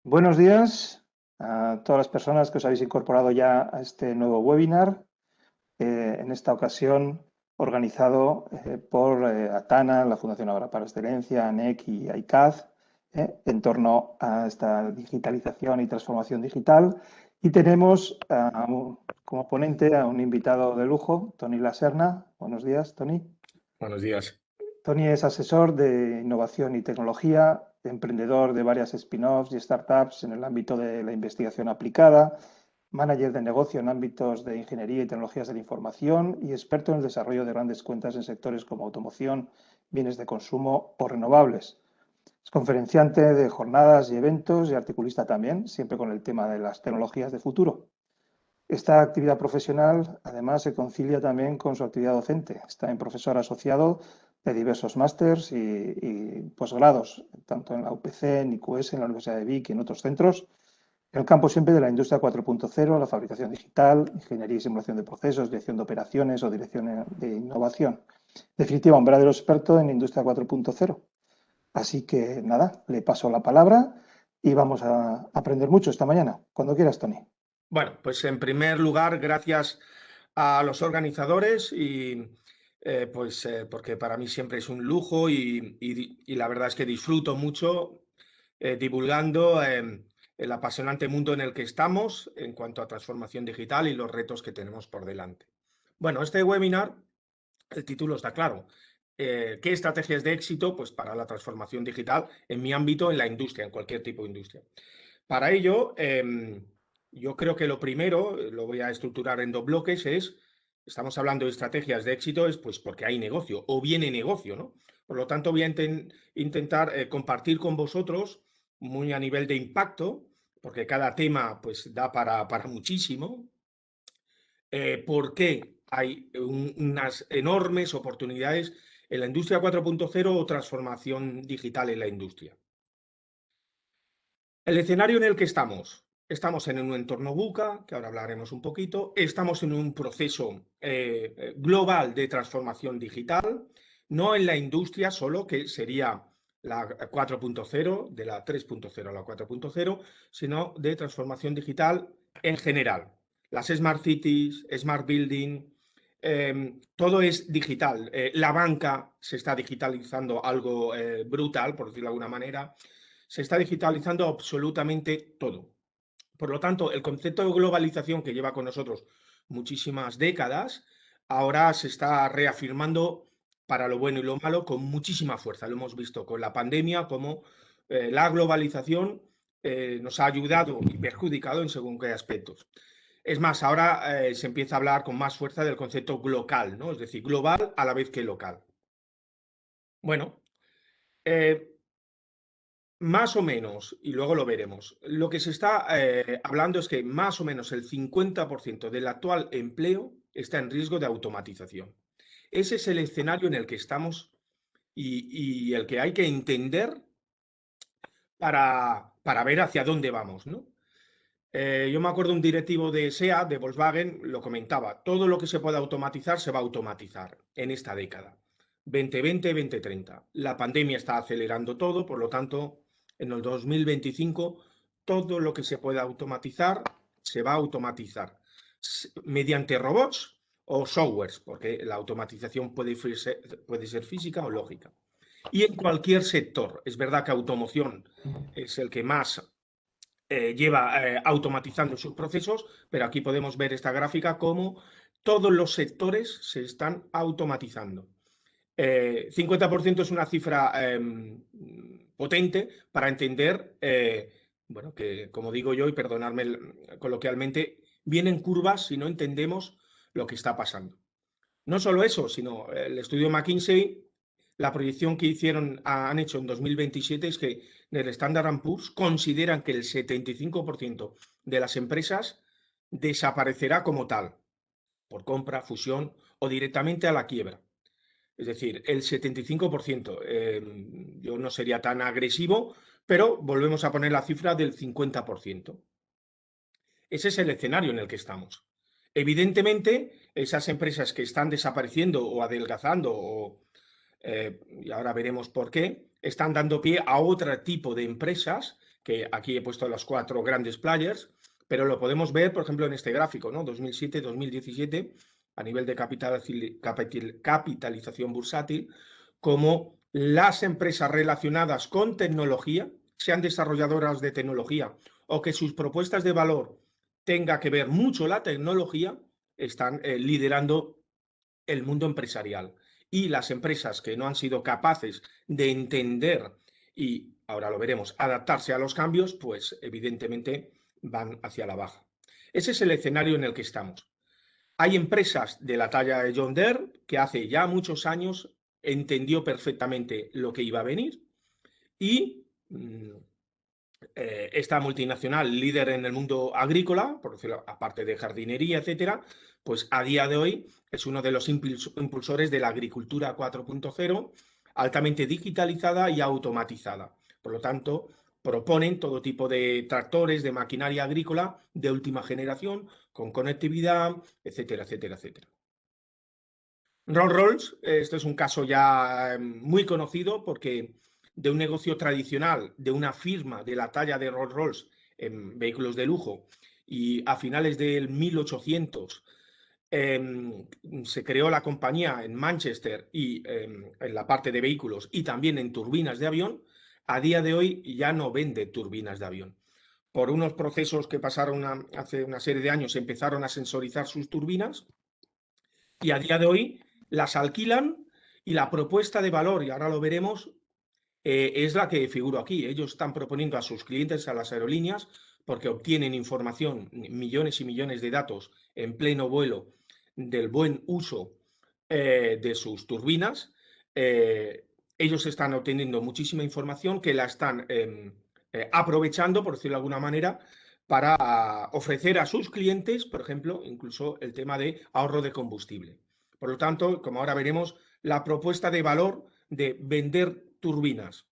Buenos días a todas las personas que os habéis incorporado ya a este nuevo webinar, en esta ocasión organizado por ATANA, la Fundación Ahora para la Excelencia, ANEC y AICAD, en torno a esta digitalización y transformación digital. Y tenemos como ponente a un invitado de lujo, Toni Laserna. Buenos días, Toni. Buenos días. Toni es asesor de innovación y tecnología, emprendedor de varias spin-offs y startups en el ámbito de la investigación aplicada, manager de negocio en ámbitos de ingeniería y tecnologías de la información y experto en el desarrollo de grandes cuentas en sectores como automoción, bienes de consumo o renovables. Es conferenciante de jornadas y eventos y articulista también, siempre con el tema de las tecnologías de futuro. Esta actividad profesional, además, se concilia también con su actividad docente. Está en profesor asociado de diversos másters y posgrados, tanto en la UPC, en IQS, en la Universidad de Vic y en otros centros, en el campo siempre de la industria 4.0, la fabricación digital, ingeniería y simulación de procesos, dirección de operaciones o dirección de innovación. En definitiva, un verdadero experto en industria 4.0. Así que nada, le paso la palabra y vamos a aprender mucho esta mañana. Cuando quieras, Toni. Bueno, pues en primer lugar, gracias a los organizadores porque para mí siempre es un lujo y la verdad es que disfruto mucho divulgando el apasionante mundo en el que estamos en cuanto a transformación digital y los retos que tenemos por delante. Bueno, este webinar, el título está claro. ¿Qué estrategias de éxito pues, para la transformación digital en mi ámbito, en la industria, en cualquier tipo de industria? Para ello, yo creo que lo primero, lo voy a estructurar en dos bloques, estamos hablando de estrategias de éxito, es pues porque hay negocio o viene negocio, ¿no? Por lo tanto, voy a intentar compartir con vosotros muy a nivel de impacto, porque cada tema pues da para muchísimo, por qué hay unas enormes oportunidades en la industria 4.0 o transformación digital en la industria. El escenario en el que estamos en un entorno VUCA, que ahora hablaremos un poquito, estamos en un proceso global de transformación digital, no en la industria solo, que sería la 4.0, de la 3.0 a la 4.0, sino de transformación digital en general. Las Smart Cities, Smart Building, todo es digital. La banca se está digitalizando algo brutal, por decirlo de alguna manera. Se está digitalizando absolutamente todo. Por lo tanto, el concepto de globalización que lleva con nosotros muchísimas décadas, ahora se está reafirmando para lo bueno y lo malo con muchísima fuerza. Lo hemos visto con la pandemia, como la globalización nos ha ayudado y perjudicado en según qué aspectos. Es más, ahora se empieza a hablar con más fuerza del concepto global, ¿no? Es decir, global a la vez que local. Bueno, eh, más o menos, y luego lo veremos, lo que se está hablando es que más o menos el 50% del actual empleo está en riesgo de automatización. Ese es el escenario en el que estamos y el que hay que entender para ver hacia dónde vamos, ¿no? Yo me acuerdo un directivo de SEAT, de Volkswagen, lo comentaba, todo lo que se pueda automatizar se va a automatizar en esta década, 2020-2030. La pandemia está acelerando todo, por lo tanto, en el 2025 todo lo que se pueda automatizar se va a automatizar mediante robots o softwares, porque la automatización puede ser física o lógica. Y en cualquier sector, es verdad que automoción es el que más lleva automatizando sus procesos, pero aquí podemos ver esta gráfica como todos los sectores se están automatizando. 50% es una cifra potente para entender, bueno, que como digo yo, y perdonadme coloquialmente, vienen curvas si no entendemos lo que está pasando. No solo eso, sino el estudio McKinsey, la proyección que han hecho en 2027 es que en el Standard & Poor's consideran que el 75% de las empresas desaparecerá como tal, por compra, fusión o directamente a la quiebra. Es decir, el 75%. Yo no sería tan agresivo, pero volvemos a poner la cifra del 50%. Ese es el escenario en el que estamos. Evidentemente, esas empresas que están desapareciendo o adelgazando, y ahora veremos por qué, están dando pie a otro tipo de empresas que aquí he puesto los 4 grandes players, pero lo podemos ver, por ejemplo, en este gráfico, ¿no? 2007-2017, a nivel de capitalización bursátil, como las empresas relacionadas con tecnología, sean desarrolladoras de tecnología o que sus propuestas de valor tenga que ver mucho la tecnología, están liderando el mundo empresarial. Y las empresas que no han sido capaces de entender y, ahora lo veremos, adaptarse a los cambios, pues evidentemente van hacia la baja. Ese es el escenario en el que estamos. Hay empresas de la talla de John Deere que hace ya muchos años entendió perfectamente lo que iba a venir y esta multinacional líder en el mundo agrícola, por decirlo, aparte de jardinería, etcétera, pues a día de hoy es uno de los impulsores de la agricultura 4.0, altamente digitalizada y automatizada. Por lo tanto, proponen todo tipo de tractores, de maquinaria agrícola de última generación, con conectividad, etcétera, etcétera, etcétera. Rolls-Royce, este es un caso ya muy conocido porque de un negocio tradicional, de una firma de la talla de Rolls-Royce en vehículos de lujo, y a finales del 1800 se creó la compañía en Manchester y en la parte de vehículos y también en turbinas de avión, a día de hoy ya no vende turbinas de avión. Por unos procesos que pasaron hace una serie de años, empezaron a sensorizar sus turbinas y a día de hoy las alquilan y la propuesta de valor, y ahora lo veremos, es la que figuro aquí. Ellos están proponiendo a sus clientes, a las aerolíneas, porque obtienen información, millones y millones de datos en pleno vuelo del buen uso de sus turbinas. Ellos están obteniendo muchísima información que la están aprovechando, por decirlo de alguna manera, para ofrecer a sus clientes, por ejemplo, incluso el tema de ahorro de combustible. Por lo tanto, como ahora veremos, la propuesta de valor de vender turbinas,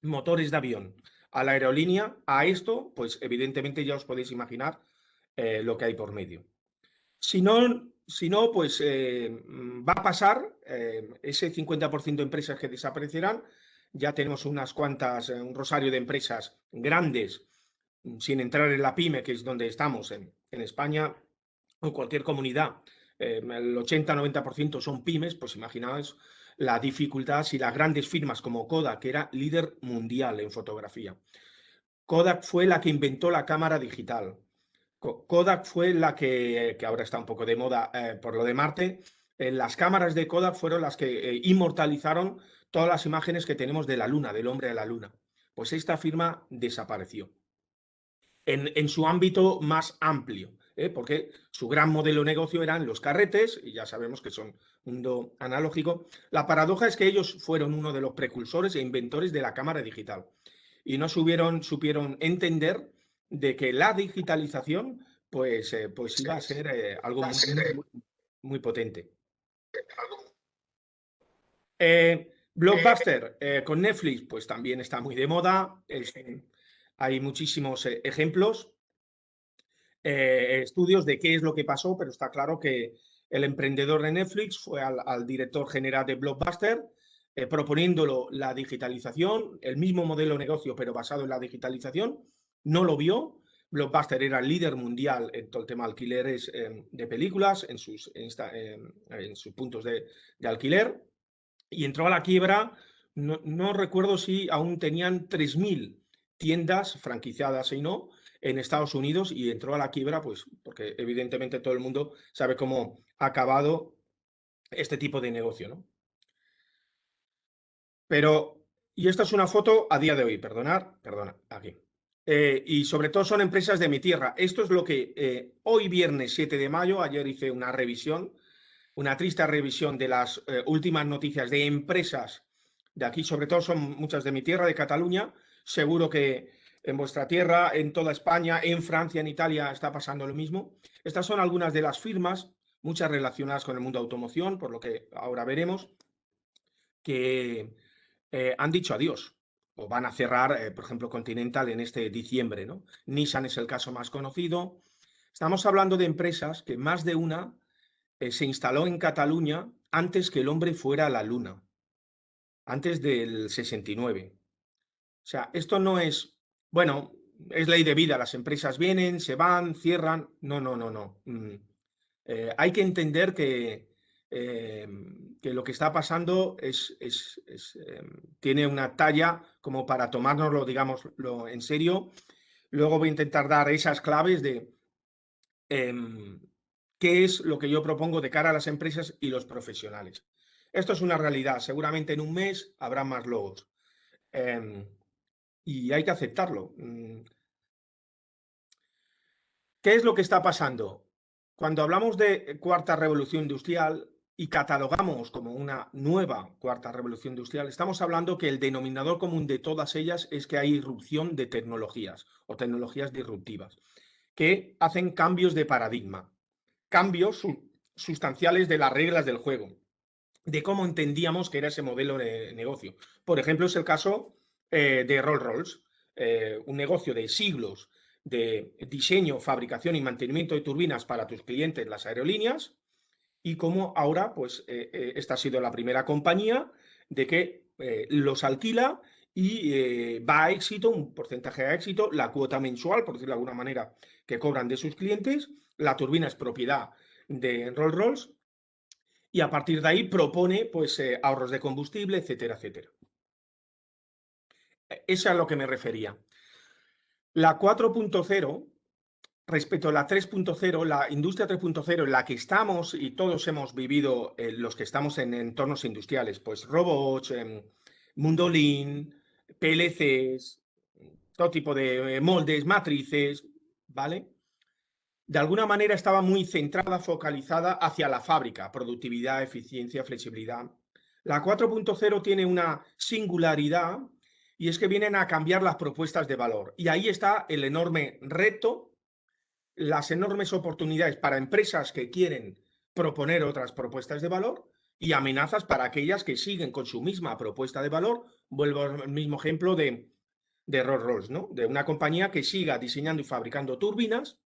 motores de avión a la aerolínea, a esto, pues evidentemente ya os podéis imaginar lo que hay por medio. Si no pues va a pasar ese 50% de empresas que desaparecerán. Ya tenemos unas cuantas, un rosario de empresas grandes, sin entrar en la pyme, que es donde estamos en España o cualquier comunidad. El 80-90% son pymes, pues imaginaos la dificultad si las grandes firmas como Kodak, que era líder mundial en fotografía. Kodak fue la que inventó la cámara digital. Kodak fue la que ahora está un poco de moda por lo de Marte. Las cámaras de Kodak fueron las que inmortalizaron todas las imágenes que tenemos de la Luna, del hombre de la Luna. Pues esta firma desapareció en su ámbito más amplio, porque su gran modelo de negocio eran los carretes, y ya sabemos que son mundo analógico. La paradoja es que ellos fueron uno de los precursores e inventores de la cámara digital y no supieron entender de que la digitalización pues iba a ser algo muy potente. Blockbuster con Netflix pues también está muy de moda. Hay muchísimos ejemplos, estudios de qué es lo que pasó, pero está claro que el emprendedor de Netflix fue al director general de Blockbuster proponiéndolo la digitalización, el mismo modelo de negocio pero basado en la digitalización, no lo vio. Blockbuster era el líder mundial en todo el tema de alquileres de películas, en sus puntos de alquiler, y entró a la quiebra. No recuerdo si aún tenían 3.000 tiendas franquiciadas y no en Estados Unidos, y entró a la quiebra pues porque evidentemente todo el mundo sabe cómo ha acabado este tipo de negocio, ¿no? Pero, y esta es una foto a día de hoy, perdona, aquí. Y sobre todo son empresas de mi tierra. Esto es lo que hoy viernes 7 de mayo, ayer hice una revisión, una triste revisión de las últimas noticias de empresas de aquí, sobre todo son muchas de mi tierra, de Cataluña. Seguro que en vuestra tierra, en toda España, en Francia, en Italia está pasando lo mismo. Estas son algunas de las firmas, muchas relacionadas con el mundo de automoción, por lo que ahora veremos, que han dicho adiós o van a cerrar, por ejemplo, Continental en este diciembre, ¿no? Nissan es el caso más conocido. Estamos hablando de empresas que más de una se instaló en Cataluña antes que el hombre fuera a la Luna, antes del 69. O sea, esto no es bueno, es ley de vida, las empresas vienen, se van, cierran. No, no, no, no. Hay que entender eh, que lo que está pasando tiene una talla como para tomárnoslo, digámoslo, en serio. Luego voy a intentar dar esas claves de qué es lo que yo propongo de cara a las empresas y los profesionales. Esto es una realidad. Seguramente en un mes habrá más logos. Em, y hay que aceptarlo. ¿Qué es lo que está pasando? Cuando hablamos de cuarta revolución industrial y catalogamos como una nueva cuarta revolución industrial, estamos hablando que el denominador común de todas ellas es que hay irrupción de tecnologías o tecnologías disruptivas que hacen cambios de paradigma, cambios sustanciales de las reglas del juego, de cómo entendíamos que era ese modelo de negocio. Por ejemplo, es el caso de Rolls-Royce, un negocio de siglos de diseño, fabricación y mantenimiento de turbinas para tus clientes, las aerolíneas, y cómo ahora, pues, esta ha sido la primera compañía de que los alquila y va a éxito, un porcentaje de éxito, la cuota mensual, por decirlo de alguna manera, que cobran de sus clientes, la turbina es propiedad de Rolls-Royce y a partir de ahí propone pues, ahorros de combustible, etcétera, etcétera. Eso es a lo que me refería. La 4.0, respecto a la 3.0, la industria 3.0 en la que estamos y todos hemos vivido, los que estamos en entornos industriales, pues robots, mundo lean, PLCs, todo tipo de moldes, matrices, ¿vale? De alguna manera estaba muy centrada, focalizada hacia la fábrica, productividad, eficiencia, flexibilidad. La 4.0 tiene una singularidad y es que vienen a cambiar las propuestas de valor. Y ahí está el enorme reto, las enormes oportunidades para empresas que quieren proponer otras propuestas de valor y amenazas para aquellas que siguen con su misma propuesta de valor. Vuelvo al mismo ejemplo de Rolls-Royce, ¿no? De una compañía que siga diseñando y fabricando turbinas,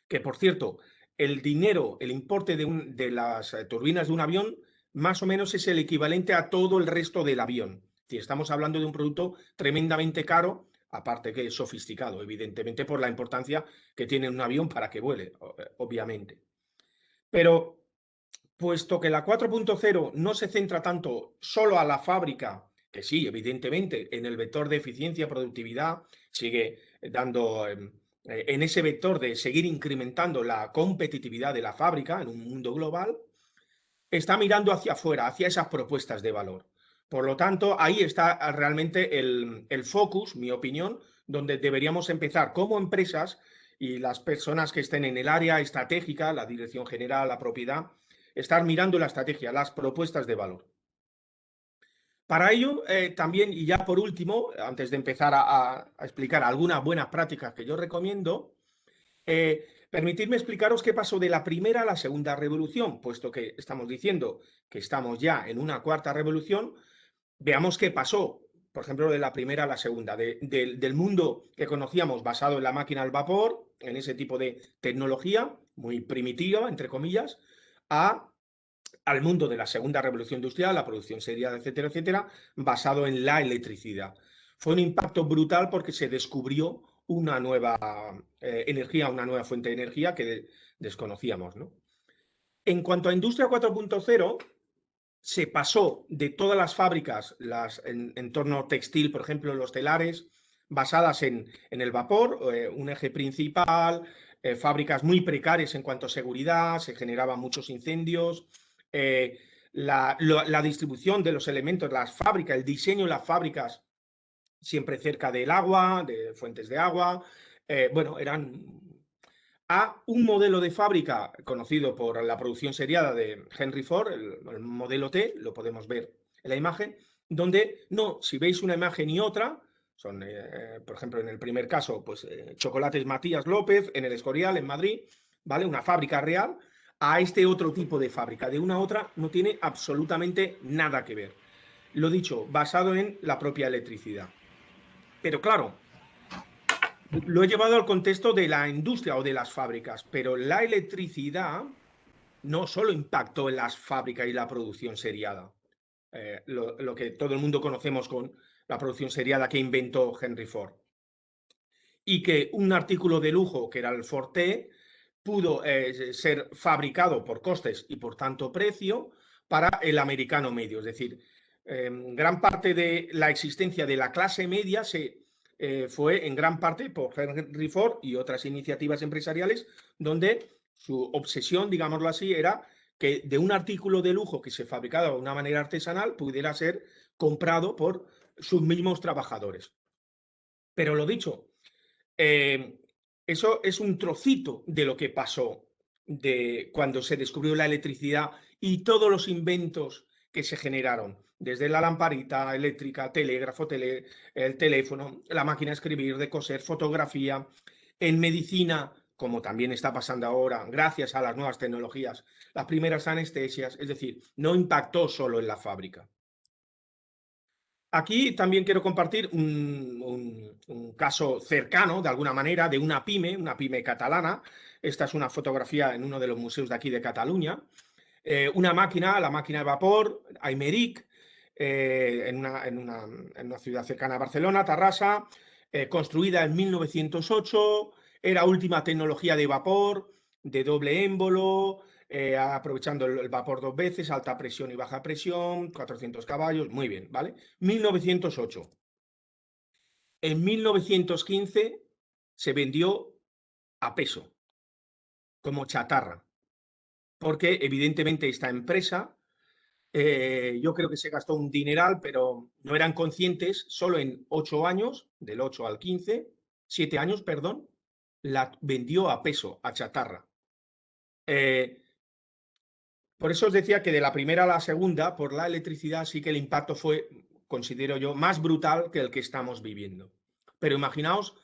que por cierto, el dinero, el importe de las turbinas de un avión, más o menos es el equivalente a todo el resto del avión. Si estamos hablando de un producto tremendamente caro, aparte que es sofisticado, evidentemente, por la importancia que tiene un avión para que vuele, obviamente. Pero puesto que la 4.0 no se centra tanto solo a la fábrica, que sí, evidentemente, en el vector de eficiencia, productividad, sigue dando en ese vector de seguir incrementando la competitividad de la fábrica en un mundo global, está mirando hacia afuera, hacia esas propuestas de valor. Por lo tanto, ahí está realmente el focus, mi opinión, donde deberíamos empezar como empresas y las personas que estén en el área estratégica, la dirección general, la propiedad, estar mirando la estrategia, las propuestas de valor. Para ello, también, y ya por último, antes de empezar a explicar algunas buenas prácticas que yo recomiendo, permitidme explicaros qué pasó de la primera a la segunda revolución, puesto que estamos diciendo que estamos ya en una cuarta revolución. Veamos qué pasó, por ejemplo, de la primera a la segunda, del mundo que conocíamos basado en la máquina al vapor, en ese tipo de tecnología muy primitiva, entre comillas, al mundo de la segunda revolución industrial, la producción seriada, etcétera, etcétera, basado en la electricidad. Fue un impacto brutal porque se descubrió una nueva energía, una nueva fuente de energía que desconocíamos, ¿no? En cuanto a Industria 4.0, se pasó de todas las fábricas, en entorno textil, por ejemplo, los telares, basadas en el vapor, un eje principal, fábricas muy precarias en cuanto a seguridad, se generaban muchos incendios, la distribución de los elementos, las fábricas, el diseño de las fábricas siempre cerca del agua, de fuentes de agua, bueno, eran a un modelo de fábrica conocido por la producción seriada de Henry Ford, el modelo T, lo podemos ver en la imagen, donde no, si veis una imagen y otra, son, por ejemplo, en el primer caso, pues Chocolates Matías López, en el Escorial, en Madrid, ¿vale? Una fábrica real, a este otro tipo de fábrica, de una a otra, no tiene absolutamente nada que ver. Lo dicho, basado en la propia electricidad. Pero claro, lo he llevado al contexto de la industria o de las fábricas, pero la electricidad no solo impactó en las fábricas y la producción seriada, lo que todo el mundo conocemos con la producción seriada que inventó Henry Ford. y que un artículo de lujo, que era el Forte, pudo ser fabricado por costes y por tanto precio para el americano medio. Es decir, gran parte de la existencia de la clase media fue en gran parte por Henry Ford y otras iniciativas empresariales, donde su obsesión, digámoslo así, era que de un artículo de lujo que se fabricaba de una manera artesanal pudiera ser comprado por sus mismos trabajadores. Pero lo dicho, eso es un trocito de lo que pasó de cuando se descubrió la electricidad y todos los inventos que se generaron, desde la lamparita eléctrica, telégrafo, el teléfono, la máquina de escribir, de coser, fotografía, en medicina, como también está pasando ahora, gracias a las nuevas tecnologías, las primeras anestesias, es decir, no impactó solo en la fábrica. Aquí también quiero compartir un caso cercano, de alguna manera, de una pyme catalana. Esta es una fotografía en uno de los museos de aquí de Cataluña. Una máquina, la máquina de vapor, Aymeric, en una ciudad cercana a Barcelona, Tarrasa, construida en 1908, era última tecnología de vapor, de doble émbolo, aprovechando el vapor dos veces, alta presión y baja presión, 400 caballos, muy bien, ¿vale? 1908. En 1915 se vendió a peso, como chatarra, porque evidentemente esta empresa, yo creo que se gastó un dineral, pero no eran conscientes, solo en 8 años, del 8 al 15, 7 años, perdón, la vendió a peso, a chatarra. Por eso os decía que de la primera a la segunda, por la electricidad, sí que el impacto fue, considero yo, más brutal que el que estamos viviendo. Pero imaginaos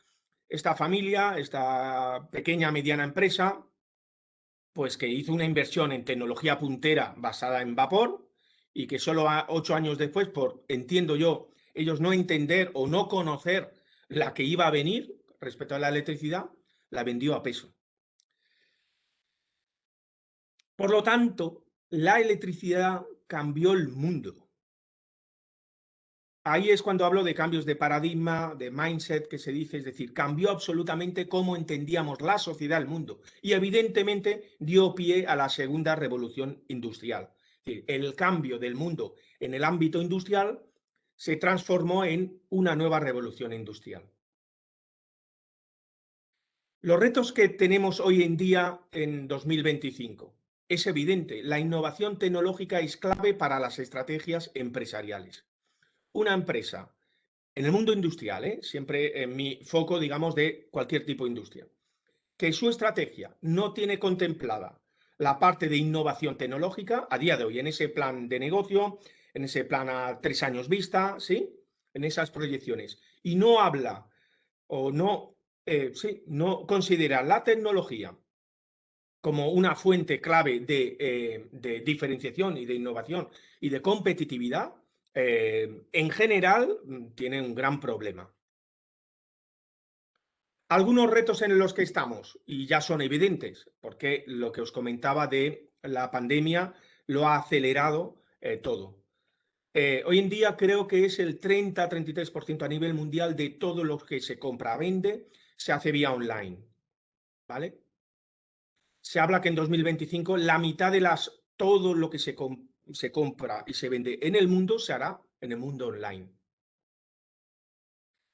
esta familia, esta pequeña, mediana empresa, pues que hizo una inversión en tecnología puntera basada en vapor y que solo 8 años después, por, entiendo yo, ellos no entender o no conocer la que iba a venir respecto a la electricidad, la vendió a peso. Por lo tanto, la electricidad cambió el mundo. Ahí es cuando hablo de cambios de paradigma, de mindset que se dice, es decir, cambió absolutamente cómo entendíamos la sociedad, el mundo, y evidentemente dio pie a la segunda revolución industrial. Es decir, el cambio del mundo en el ámbito industrial se transformó en una nueva revolución industrial. Los retos que tenemos hoy en día en 2025. Es evidente, la innovación tecnológica es clave para las estrategias empresariales. Una empresa en el mundo industrial, siempre en mi foco, digamos, de cualquier tipo de industria, que su estrategia no tiene contemplada la parte de innovación tecnológica a día de hoy, en ese plan de negocio, en ese plan a 3 años vista, ¿sí? En esas proyecciones, y no habla o no, no considera la tecnología como una fuente clave de diferenciación y de innovación y de competitividad, en general tiene un gran problema. Algunos retos en los que estamos, y ya son evidentes, porque lo que os comentaba de la pandemia lo ha acelerado todo. Hoy en día creo que es el 30-33% a nivel mundial de todo lo que se compra, vende, se hace vía online, ¿vale? Se habla que en 2025 la mitad de todo lo que se compra y se vende en el mundo se hará en el mundo online.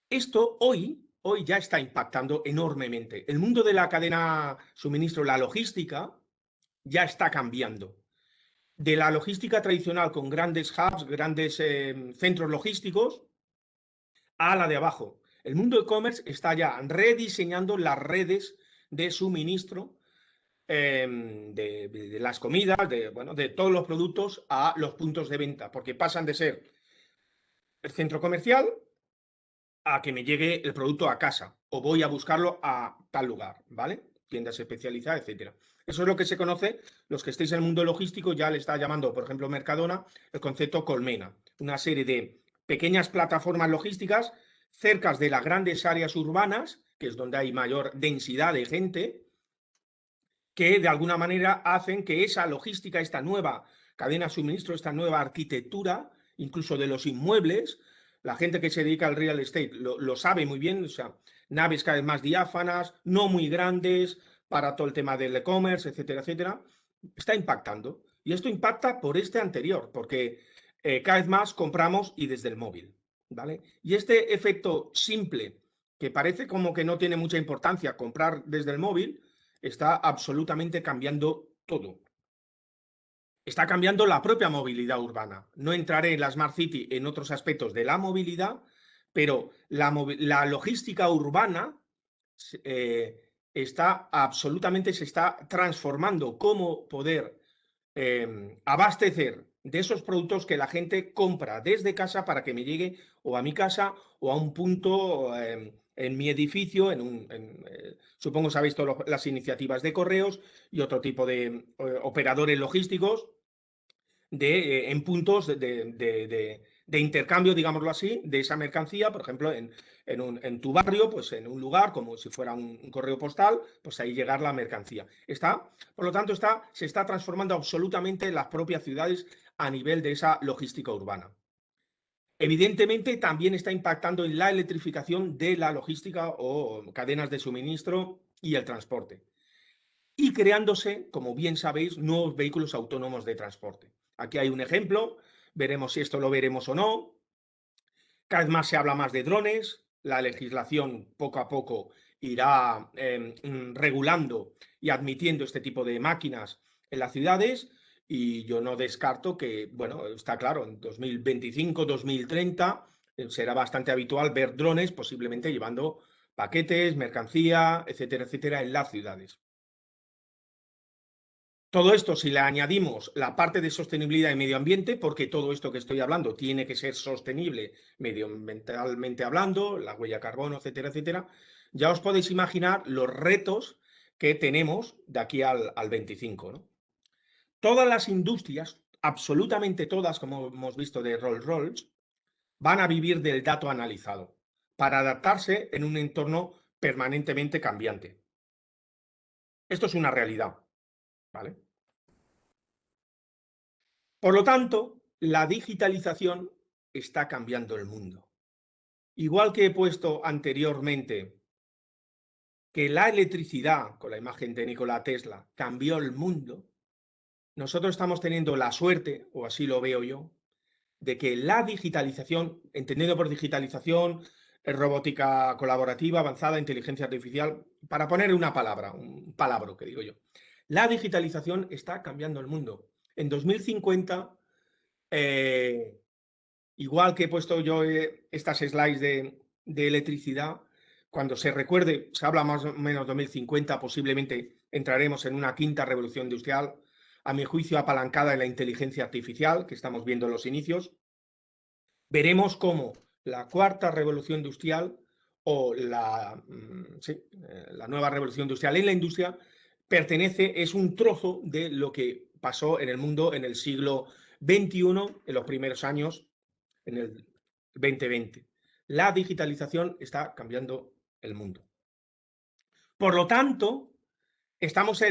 Esto hoy ya está impactando enormemente. El mundo de la cadena suministro, la logística, ya está cambiando. De la logística tradicional con grandes hubs, grandes centros logísticos, a la de abajo. El mundo e-commerce está ya rediseñando las redes de suministro de las comidas, de todos los productos a los puntos de venta, porque pasan de ser el centro comercial a que me llegue el producto a casa o voy a buscarlo a tal lugar, ¿vale? Tiendas especializadas, etcétera. Eso es lo que se conoce, los que estéis en el mundo logístico ya le está llamando, por ejemplo, Mercadona, el concepto colmena, una serie de pequeñas plataformas logísticas cerca de las grandes áreas urbanas, que es donde hay mayor densidad de gente, que de alguna manera hacen que esa logística, esta nueva cadena de suministro, esta nueva arquitectura, incluso de los inmuebles, La gente que se dedica al real estate lo sabe muy bien, o sea, naves cada vez más diáfanas, no muy grandes, para todo el tema del e-commerce, etcétera, etcétera, está impactando. Y esto impacta por este anterior, porque cada vez más compramos y desde el móvil, ¿vale? Y este efecto simple, que parece como que no tiene mucha importancia comprar desde el móvil, está absolutamente cambiando todo. Está cambiando la propia movilidad urbana. No entraré en la Smart City en otros aspectos de la movilidad, pero la logística urbana está absolutamente, se está transformando. Cómo poder abastecer de esos productos que la gente compra desde casa para que me llegue o a mi casa o a un punto en mi edificio, supongo sabéis todas las iniciativas de correos y otro tipo de operadores logísticos en puntos de intercambio, digámoslo así, de esa mercancía, por ejemplo, en tu barrio, pues en un lugar, como si fuera un correo postal, pues ahí llegar la mercancía. Por lo tanto, se está transformando absolutamente las propias ciudades a nivel de esa logística urbana. Evidentemente, también está impactando en la electrificación de la logística o cadenas de suministro y el transporte. Y creándose, como bien sabéis, nuevos vehículos autónomos de transporte. Aquí hay un ejemplo, veremos si esto lo veremos o no. Cada vez más se habla más de drones, la legislación poco a poco irá regulando y admitiendo este tipo de máquinas en las ciudades y yo no descarto que, bueno, está claro, en 2025, 2030 será bastante habitual ver drones posiblemente llevando paquetes, mercancía, etcétera, etcétera, en las ciudades. Todo esto, si le añadimos la parte de sostenibilidad y medio ambiente, porque todo esto que estoy hablando tiene que ser sostenible medioambientalmente hablando, la huella de carbono, etcétera, etcétera, ya os podéis imaginar los retos que tenemos de aquí al 25, ¿no? Todas las industrias, absolutamente todas, como hemos visto de Rolls-Royce, van a vivir del dato analizado para adaptarse en un entorno permanentemente cambiante. Esto es una realidad, ¿vale? Por lo tanto, la digitalización está cambiando el mundo. Igual que he puesto anteriormente que la electricidad, con la imagen de Nikola Tesla, cambió el mundo, nosotros estamos teniendo la suerte, o así lo veo yo, de que la digitalización, entendiendo por digitalización, robótica colaborativa, avanzada, inteligencia artificial, para poner una palabra, un palabra que digo yo, la digitalización está cambiando el mundo. En 2050, igual que he puesto yo estas slides de electricidad, cuando se recuerde, se habla más o menos de 2050, posiblemente entraremos en una quinta revolución industrial, a mi juicio apalancada en la inteligencia artificial, que estamos viendo en los inicios. Veremos cómo la cuarta revolución industrial o la nueva revolución industrial en la industria es un trozo de lo que pasó en el mundo en el siglo XXI, en los primeros años en el 2020. La digitalización está cambiando el mundo. Por lo tanto, estamos,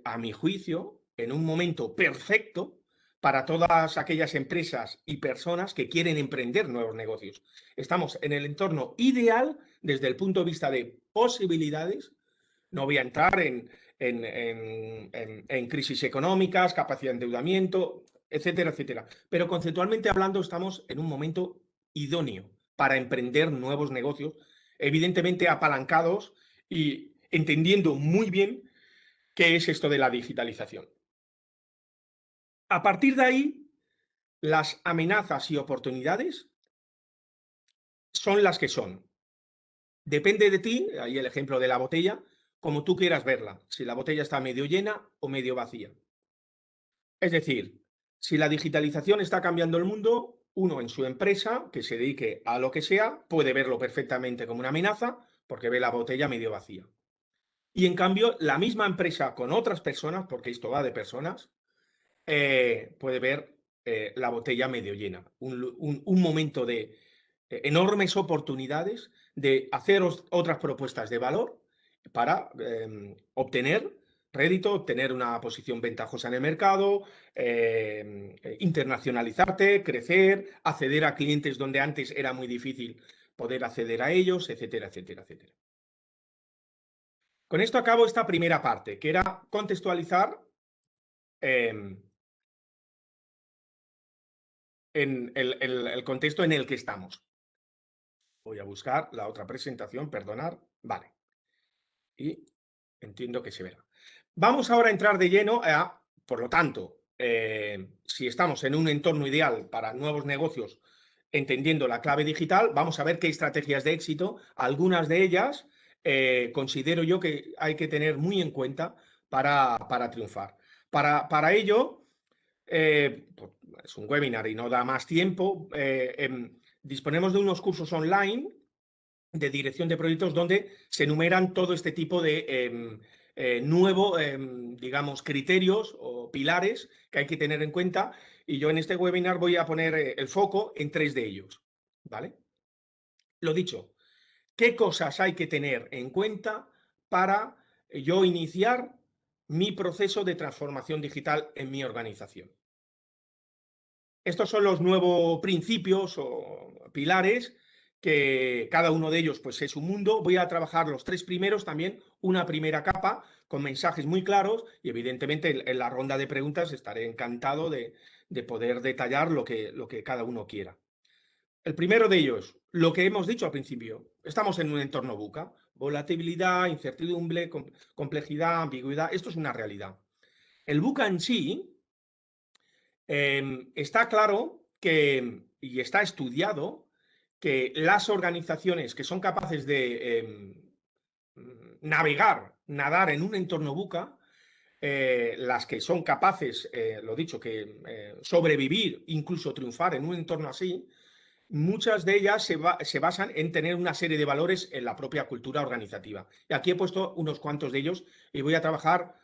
a mi juicio, en un momento perfecto para todas aquellas empresas y personas que quieren emprender nuevos negocios. Estamos en el entorno ideal desde el punto de vista de posibilidades. No voy a entrar en crisis económicas, capacidad de endeudamiento, etcétera, etcétera. Pero conceptualmente hablando, estamos en un momento idóneo para emprender nuevos negocios, evidentemente apalancados y entendiendo muy bien qué es esto de la digitalización. A partir de ahí, las amenazas y oportunidades son las que son. Depende de ti, ahí el ejemplo de la botella, como tú quieras verla, si la botella está medio llena o medio vacía. Es decir, si la digitalización está cambiando el mundo, uno en su empresa, que se dedique a lo que sea, puede verlo perfectamente como una amenaza porque ve la botella medio vacía. Y en cambio, la misma empresa con otras personas, porque esto va de personas, puede ver la botella medio llena. Un momento de enormes oportunidades de hacer otras propuestas de valor para obtener rédito, tener una posición ventajosa en el mercado, internacionalizarte, crecer, acceder a clientes donde antes era muy difícil poder acceder a ellos, etcétera, etcétera, etcétera. Con esto acabo esta primera parte, que era contextualizar en el contexto en el que estamos. Voy a buscar la otra presentación, perdonar. Vale. Y entiendo que se verá. Vamos ahora a entrar de lleno a, por lo tanto, si estamos en un entorno ideal para nuevos negocios, entendiendo la clave digital, vamos a ver qué estrategias de éxito, algunas de ellas considero yo que hay que tener muy en cuenta para triunfar. Para ello, pues, es un webinar y no da más tiempo, disponemos de unos cursos online de dirección de proyectos donde se enumeran todo este tipo de digamos, criterios o pilares que hay que tener en cuenta, y yo en este webinar voy a poner el foco en 3 de ellos, ¿vale? Lo dicho, ¿qué cosas hay que tener en cuenta para yo iniciar mi proceso de transformación digital en mi organización? Estos son los nuevos principios o pilares, que cada uno de ellos pues, es un mundo. Voy a trabajar los 3 primeros también, una primera capa con mensajes muy claros, y evidentemente en la ronda de preguntas estaré encantado de poder detallar lo que cada uno quiera. El primero de ellos, lo que hemos dicho al principio, estamos en un entorno VUCA, volatilidad, incertidumbre, complejidad, ambigüedad, esto es una realidad. El VUCA en sí, está claro que, y está estudiado, que las organizaciones que son capaces de nadar en un entorno VUCA, las que son capaces, lo dicho, que sobrevivir, incluso triunfar en un entorno así, muchas de ellas se basan en tener una serie de valores en la propia cultura organizativa. Y aquí he puesto unos cuantos de ellos y voy a trabajar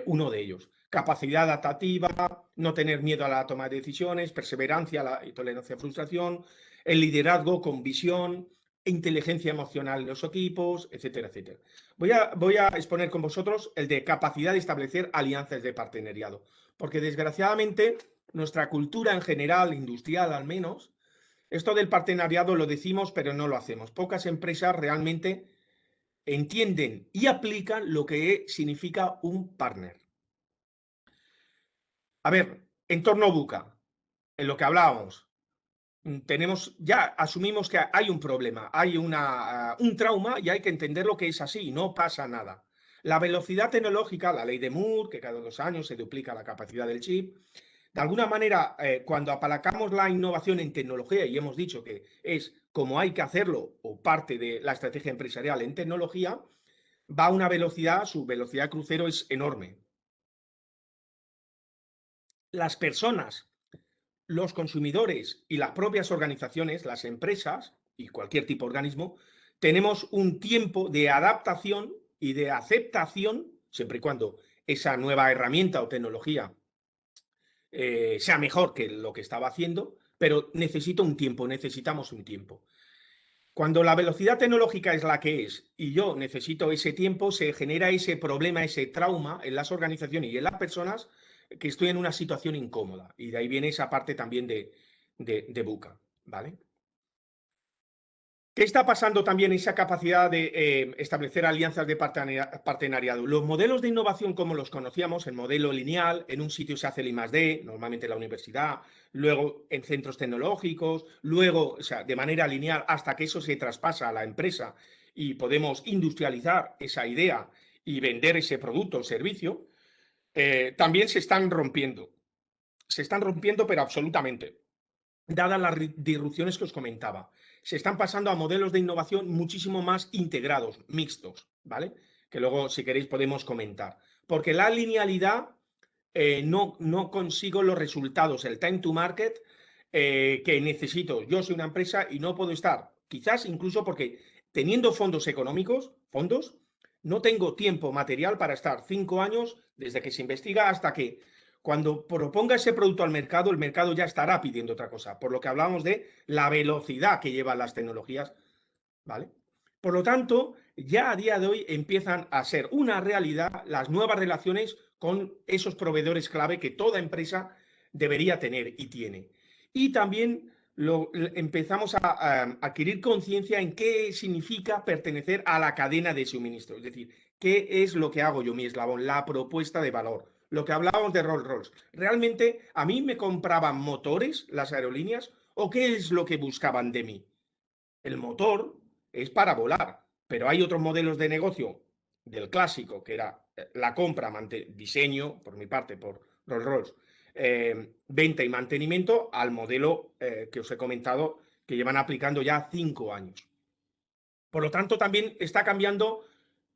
uno de ellos. Capacidad adaptativa, no tener miedo a la toma de decisiones, perseverancia y tolerancia a frustración, el liderazgo con visión, inteligencia emocional en los equipos, etcétera, etcétera. Voy a exponer con vosotros el de capacidad de establecer alianzas de partenariado, porque desgraciadamente nuestra cultura en general, industrial al menos, esto del partenariado lo decimos, pero no lo hacemos. Pocas empresas realmente entienden y aplican lo que significa un partner. A ver, entorno VUCA, en lo que hablábamos, ya asumimos que hay un problema, hay un trauma, y hay que entender lo que es así, no pasa nada. La velocidad tecnológica, la ley de Moore, que cada 2 años se duplica la capacidad del chip, de alguna manera, cuando apalancamos la innovación en tecnología, y hemos dicho que es como hay que hacerlo, o parte de la estrategia empresarial en tecnología, va a una velocidad, su velocidad crucero es enorme. Las personas, los consumidores y las propias organizaciones, las empresas y cualquier tipo de organismo, tenemos un tiempo de adaptación y de aceptación, siempre y cuando esa nueva herramienta o tecnología sea mejor que lo que estaba haciendo, pero necesitamos un tiempo. Cuando la velocidad tecnológica es la que es y yo necesito ese tiempo, se genera ese problema, ese trauma en las organizaciones y en las personas, que estoy en una situación incómoda. Y de ahí viene esa parte también de VUCA, ¿vale? ¿Qué está pasando también en esa capacidad de establecer alianzas de partenariado? Los modelos de innovación como los conocíamos, el modelo lineal, en un sitio se hace el I+D, normalmente en la universidad, luego en centros tecnológicos, luego, o sea, de manera lineal hasta que eso se traspasa a la empresa y podemos industrializar esa idea y vender ese producto o servicio, también se están rompiendo. Se están rompiendo, pero absolutamente, dadas las disrupciones que os comentaba. Se están pasando a modelos de innovación muchísimo más integrados, mixtos, ¿vale? Que luego, si queréis, podemos comentar. Porque la linealidad no consigo los resultados, el time to market que necesito. Yo soy una empresa y no puedo estar, quizás incluso porque teniendo fondos económicos, no tengo tiempo material para estar 5 años desde que se investiga hasta que cuando proponga ese producto al mercado, el mercado ya estará pidiendo otra cosa, por lo que hablamos de la velocidad que llevan las tecnologías, ¿vale? Por lo tanto, ya a día de hoy empiezan a ser una realidad las nuevas relaciones con esos proveedores clave que toda empresa debería tener y tiene. Y también empezamos a adquirir conciencia en qué significa pertenecer a la cadena de suministro, es decir, qué es lo que hago yo, mi eslabón, la propuesta de valor. Lo que hablábamos de Rolls-Royce. ¿Realmente a mí me compraban motores las aerolíneas o qué es lo que buscaban de mí? El motor es para volar, pero hay otros modelos de negocio del clásico, que era la compra, diseño, por mi parte, por Rolls-Royce, venta y mantenimiento, al modelo que os he comentado, que llevan aplicando ya 5 años. Por lo tanto, también está cambiando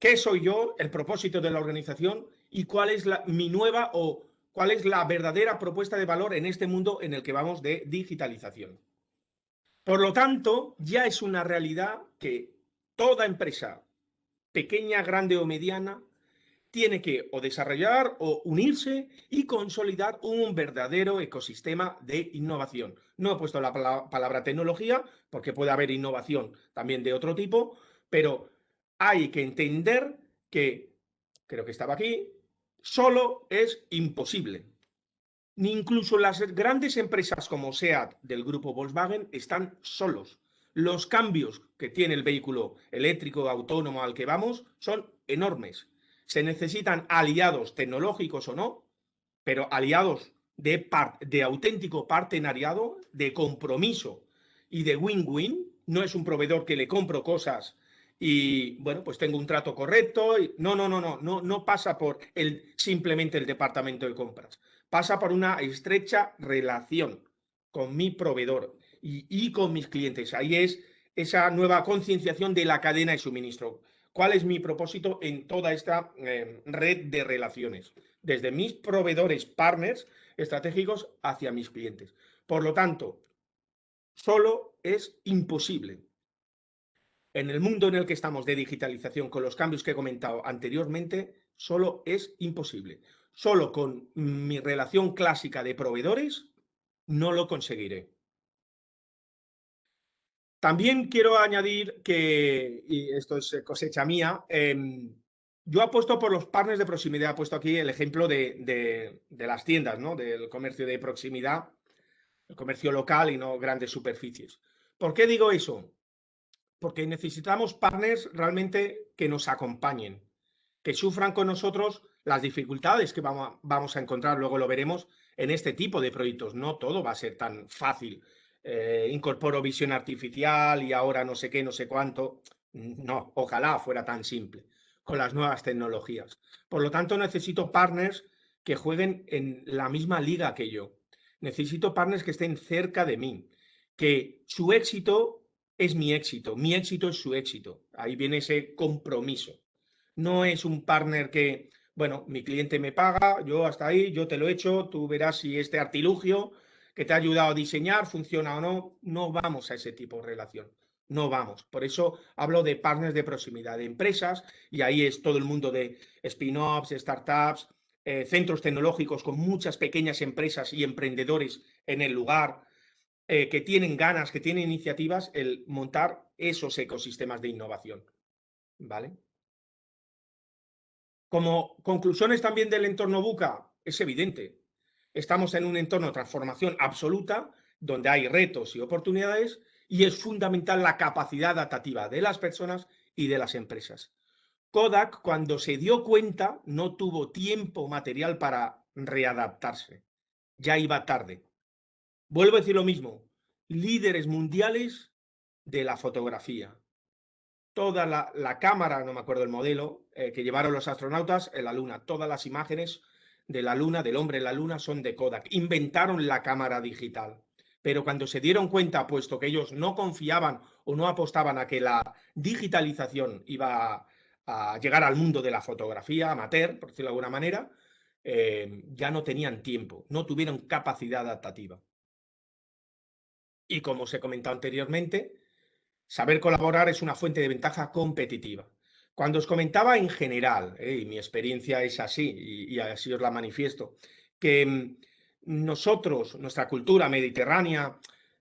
qué soy yo, el propósito de la organización y cuál es mi nueva o cuál es la verdadera propuesta de valor en este mundo en el que vamos de digitalización. Por lo tanto, ya es una realidad que toda empresa, pequeña, grande o mediana, tiene que o desarrollar o unirse y consolidar un verdadero ecosistema de innovación. No he puesto la palabra tecnología porque puede haber innovación también de otro tipo, pero hay que entender que, creo que estaba aquí, solo es imposible. Ni incluso las grandes empresas como SEAT del grupo Volkswagen están solos. Los cambios que tiene el vehículo eléctrico autónomo al que vamos son enormes. Se necesitan aliados tecnológicos o no, pero aliados de auténtico partenariado, de compromiso y de win-win. No es un proveedor que le compro cosas y, bueno, pues tengo un trato correcto. No pasa por simplemente el departamento de compras. Pasa por una estrecha relación con mi proveedor y con mis clientes. Ahí es esa nueva concienciación de la cadena de suministro. ¿Cuál es mi propósito en toda esta red de relaciones? Desde mis proveedores, partners estratégicos, hacia mis clientes. Por lo tanto, solo es imposible. En el mundo en el que estamos de digitalización, con los cambios que he comentado anteriormente, solo es imposible. Solo con mi relación clásica de proveedores no lo conseguiré. También quiero añadir que, y esto es cosecha mía, yo apuesto por los partners de proximidad. He puesto aquí el ejemplo de las tiendas, ¿no? Del comercio de proximidad, el comercio local y no grandes superficies. ¿Por qué digo eso? Porque necesitamos partners realmente que nos acompañen, que sufran con nosotros las dificultades que vamos a encontrar, luego lo veremos, en este tipo de proyectos. No todo va a ser tan fácil. Incorporo visión artificial y ahora no sé qué, no sé cuánto. No, ojalá fuera tan simple con las nuevas tecnologías. Por lo tanto, necesito partners que jueguen en la misma liga que yo. Necesito partners que estén cerca de mí, que su éxito es mi éxito es su éxito. Ahí viene ese compromiso. No es un partner que, bueno, mi cliente me paga, yo hasta ahí, yo te lo he hecho, tú verás si este artilugio que te ha ayudado a diseñar funciona o no. No vamos a ese tipo de relación. No vamos. Por eso hablo de partners de proximidad, de empresas, y ahí es todo el mundo de spin-offs, startups, centros tecnológicos con muchas pequeñas empresas y emprendedores en el lugar, que tienen ganas, que tienen iniciativas, el montar esos ecosistemas de innovación. ¿Vale? Como conclusiones también del entorno VUCA, es evidente. Estamos en un entorno de transformación absoluta, donde hay retos y oportunidades, y es fundamental la capacidad adaptativa de las personas y de las empresas. Kodak, cuando se dio cuenta, no tuvo tiempo material para readaptarse. Ya iba tarde. Vuelvo a decir lo mismo. Líderes mundiales de la fotografía. Toda la cámara, no me acuerdo el modelo, que llevaron los astronautas en la Luna. Todas las imágenes de la Luna, del hombre en la Luna, son de Kodak. Inventaron la cámara digital. Pero cuando se dieron cuenta, puesto que ellos no confiaban o no apostaban a que la digitalización iba a llegar al mundo de la fotografía amateur, por decirlo de alguna manera, ya no tenían tiempo, no tuvieron capacidad adaptativa. Y como os he comentado anteriormente, saber colaborar es una fuente de ventaja competitiva. Cuando os comentaba en general, y mi experiencia es así, y así os la manifiesto, que nosotros, nuestra cultura mediterránea,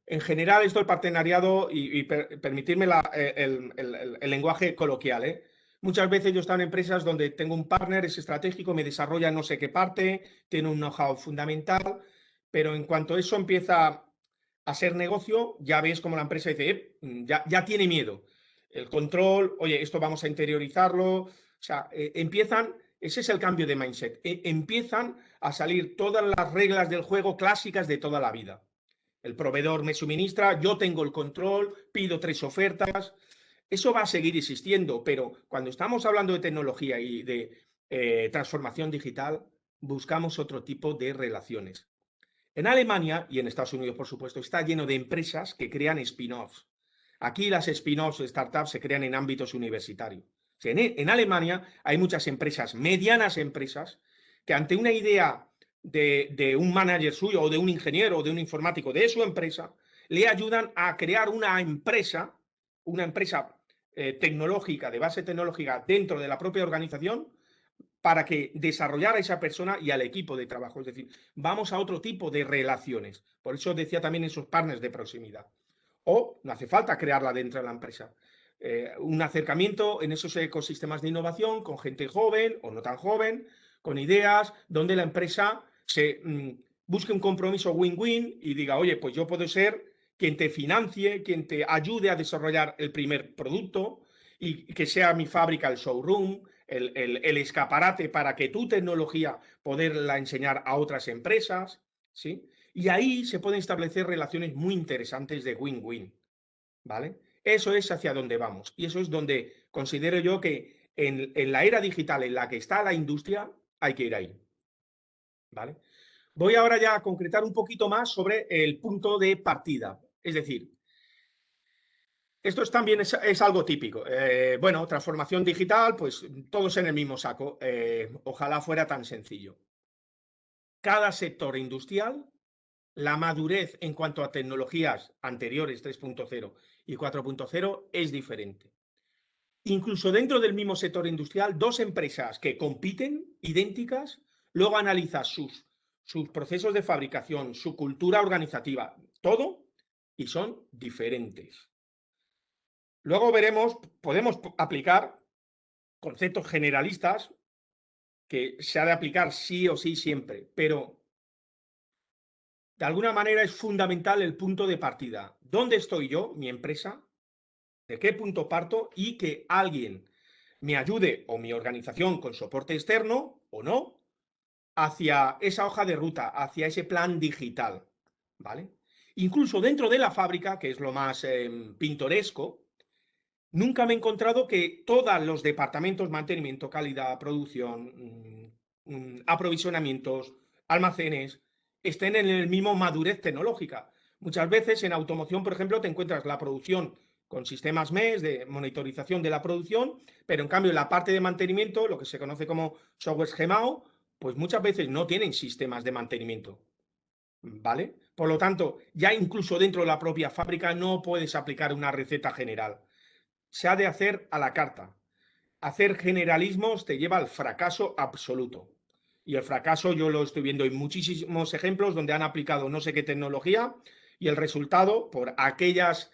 En general, esto del partenariado y permitirme el lenguaje coloquial, ¿eh? Muchas veces yo he estado en empresas donde tengo un partner, es estratégico, me desarrolla no sé qué parte, tiene un know-how fundamental, pero en cuanto eso empieza a ser negocio, ya ves como la empresa dice, ya tiene miedo. El control, oye, esto vamos a interiorizarlo. O sea, empiezan, ese es el cambio de mindset. Empiezan a salir todas las reglas del juego clásicas de toda la vida. El proveedor me suministra, yo tengo el control, pido 3 ofertas. Eso va a seguir existiendo, pero cuando estamos hablando de tecnología y de transformación digital, buscamos otro tipo de relaciones. En Alemania y en Estados Unidos, por supuesto, está lleno de empresas que crean spin-offs. Aquí las spin-offs de startups se crean en ámbitos universitarios. En Alemania hay muchas empresas, medianas empresas, que ante una idea de un manager suyo o de un ingeniero o de un informático de su empresa, le ayudan a crear una empresa tecnológica, de base tecnológica dentro de la propia organización, para que desarrollara a esa persona y al equipo de trabajo. Es decir, vamos a otro tipo de relaciones. Por eso decía también esos partners de proximidad. O no hace falta crearla dentro de la empresa. Un acercamiento en esos ecosistemas de innovación con gente joven o no tan joven, con ideas, donde la empresa busque un compromiso win-win y diga, oye, pues yo puedo ser quien te financie, quien te ayude a desarrollar el primer producto y que sea mi fábrica el showroom, el escaparate para que tu tecnología poderla enseñar a otras empresas, ¿sí? Y ahí se pueden establecer relaciones muy interesantes de win-win, ¿vale? Eso es hacia donde vamos y eso es donde considero yo que en la era digital en la que está la industria hay que ir ahí, ¿vale? Voy ahora ya a concretar un poquito más sobre el punto de partida, es decir, esto también es algo típico. Bueno, transformación digital, pues todos en el mismo saco. Ojalá fuera tan sencillo. Cada sector industrial, la madurez en cuanto a tecnologías anteriores 3.0 y 4.0 es diferente. Incluso dentro del mismo sector industrial, dos empresas que compiten, idénticas, luego analizas sus procesos de fabricación, su cultura organizativa, todo, y son diferentes. Luego veremos, podemos aplicar conceptos generalistas que se ha de aplicar sí o sí siempre, pero de alguna manera es fundamental el punto de partida. ¿Dónde estoy yo, mi empresa? ¿De qué punto parto? Y que alguien me ayude o mi organización con soporte externo o no hacia esa hoja de ruta, hacia ese plan digital, ¿vale? Incluso dentro de la fábrica, que es lo más pintoresco, nunca me he encontrado que todos los departamentos, mantenimiento, calidad, producción, aprovisionamientos, almacenes, estén en el mismo madurez tecnológica. Muchas veces en automoción, por ejemplo, te encuentras la producción con sistemas MES de monitorización de la producción, pero en cambio en la parte de mantenimiento, lo que se conoce como software GEMAO, pues muchas veces no tienen sistemas de mantenimiento, ¿vale? Por lo tanto, ya incluso dentro de la propia fábrica no puedes aplicar una receta general. Se ha de hacer a la carta. Hacer generalismos te lleva al fracaso absoluto. Y el fracaso yo lo estoy viendo en muchísimos ejemplos donde han aplicado no sé qué tecnología y el resultado, por aquellos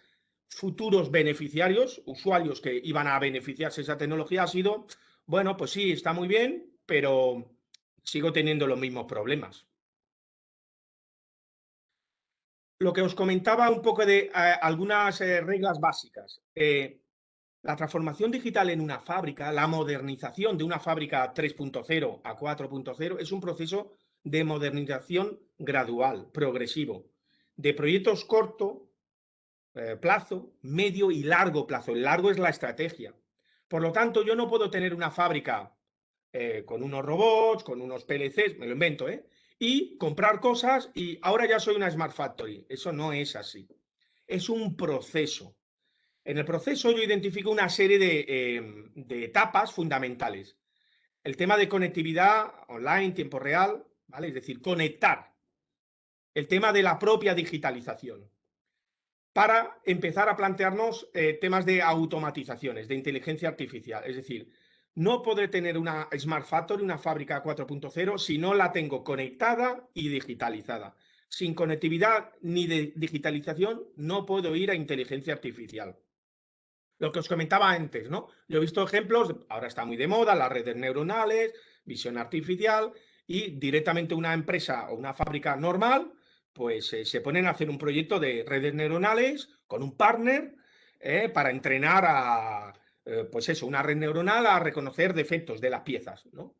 futuros beneficiarios, usuarios que iban a beneficiarse de esa tecnología, ha sido, bueno, pues sí, está muy bien, pero sigo teniendo los mismos problemas. Lo que os comentaba un poco de algunas reglas básicas. La transformación digital en una fábrica, la modernización de una fábrica 3.0 a 4.0 es un proceso de modernización gradual, progresivo, de proyectos corto plazo, medio y largo plazo. El largo es la estrategia. Por lo tanto, yo no puedo tener una fábrica con unos robots, con unos PLCs, me lo invento, y comprar cosas y ahora ya soy una Smart Factory. Eso no es así. Es un proceso. En el proceso yo identifico una serie de etapas fundamentales. El tema de conectividad online, tiempo real, ¿vale? Es decir, conectar. El tema de la propia digitalización. Para empezar a plantearnos temas de automatizaciones, de inteligencia artificial. Es decir, no podré tener una Smart Factory, una fábrica 4.0, si no la tengo conectada y digitalizada. sin conectividad ni de digitalización no puedo ir a inteligencia artificial. Lo que os comentaba antes, ¿no? Yo he visto ejemplos, ahora está muy de moda, las redes neuronales, visión artificial, y directamente una empresa o una fábrica normal, pues se ponen a hacer un proyecto de redes neuronales con un partner para entrenar a, pues eso, una red neuronal a reconocer defectos de las piezas, ¿no?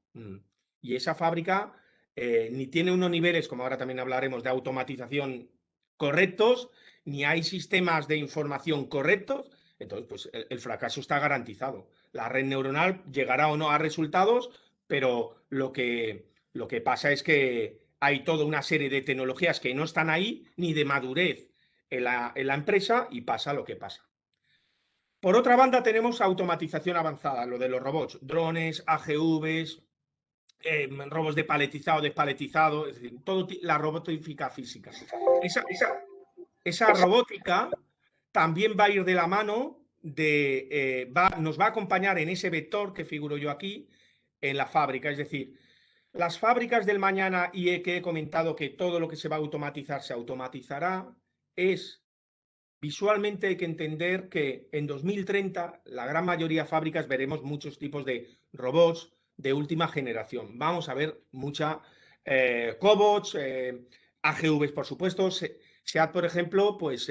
Y esa fábrica ni tiene unos niveles, como ahora también hablaremos, de automatización correctos, ni hay sistemas de información correctos. Entonces, pues el fracaso está garantizado. La red neuronal llegará o no a resultados, pero lo que pasa es que hay toda una serie de tecnologías que no están ahí, ni de madurez en la empresa, y pasa lo que pasa. Por otra banda, tenemos automatización avanzada, lo de los robots, drones, AGVs, robots de paletizado, despaletizado, es decir, la robótica física. Esa robótica también va a ir de la mano nos va a acompañar en ese vector que figuro yo aquí en la fábrica. Es decir, las fábricas del mañana, y que he comentado que todo lo que se va a automatizar se automatizará, visualmente hay que entender que en 2030 la gran mayoría de fábricas veremos muchos tipos de robots de última generación. Vamos a ver mucha cobots, AGVs, por supuesto. SEAT, por ejemplo, pues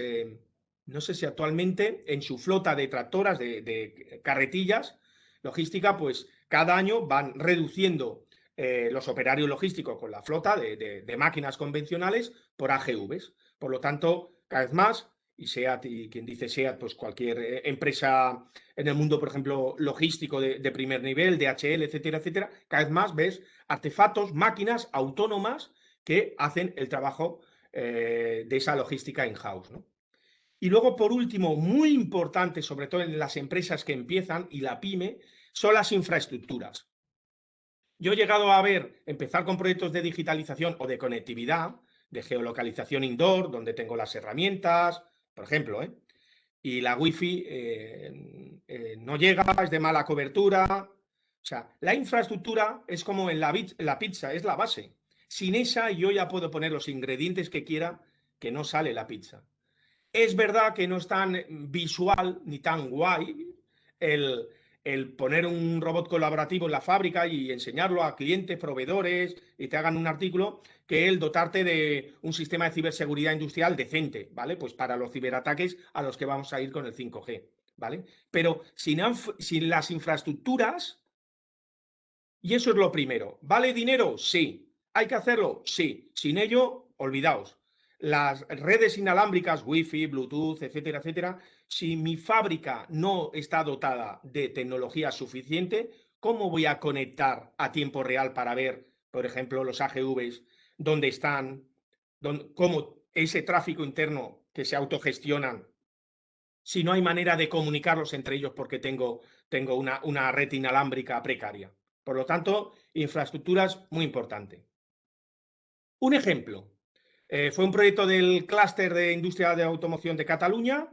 no sé si actualmente en su flota de tractoras, de carretillas logística, pues cada año van reduciendo los operarios logísticos con la flota de máquinas convencionales por AGVs. Por lo tanto, cada vez más, y SEAT, y quien dice SEAT, pues cualquier empresa en el mundo, por ejemplo, logístico de primer nivel, DHL, etcétera, etcétera, cada vez más ves artefactos, máquinas autónomas que hacen el trabajo de esa logística in-house, ¿no? Y luego, por último, muy importante, sobre todo en las empresas que empiezan y la pyme, son las infraestructuras. Yo he llegado a empezar con proyectos de digitalización o de conectividad, de geolocalización indoor, donde tengo las herramientas, por ejemplo, y la wifi no llega, es de mala cobertura. O sea, la infraestructura es como en la pizza, es la base. Sin esa yo ya puedo poner los ingredientes que quiera, que no sale la pizza. Es verdad que no es tan visual ni tan guay el poner un robot colaborativo en la fábrica y enseñarlo a clientes, proveedores, y te hagan un artículo, que el dotarte de un sistema de ciberseguridad industrial decente, ¿vale? Pues para los ciberataques a los que vamos a ir con el 5G, ¿vale? Pero sin las infraestructuras, y eso es lo primero, ¿vale dinero? Sí. ¿Hay que hacerlo? Sí. Sin ello, olvidaos. Las redes inalámbricas, Wi-Fi, Bluetooth, etcétera, etcétera, si mi fábrica no está dotada de tecnología suficiente, ¿cómo voy a conectar a tiempo real para ver, por ejemplo, los AGVs, dónde están, cómo ese tráfico interno que se autogestionan, si no hay manera de comunicarlos entre ellos porque tengo una red inalámbrica precaria? Por lo tanto, infraestructuras muy importante. Un ejemplo, fue un proyecto del clúster de industria de automoción de Cataluña,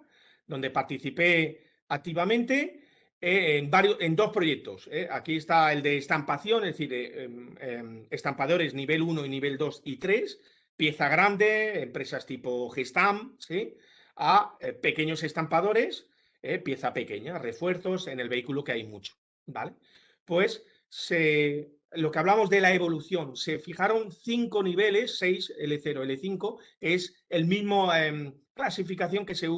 donde participé activamente en dos proyectos. Aquí está el de estampación, es decir, estampadores nivel 1 y nivel 2 y 3, pieza grande, empresas tipo Gestam, ¿sí? A pequeños estampadores, pieza pequeña, refuerzos en el vehículo, que hay mucho, ¿vale? Pues lo que hablamos de la evolución, se fijaron 5 niveles, 6, L0, L5, que es el mismo clasificación que se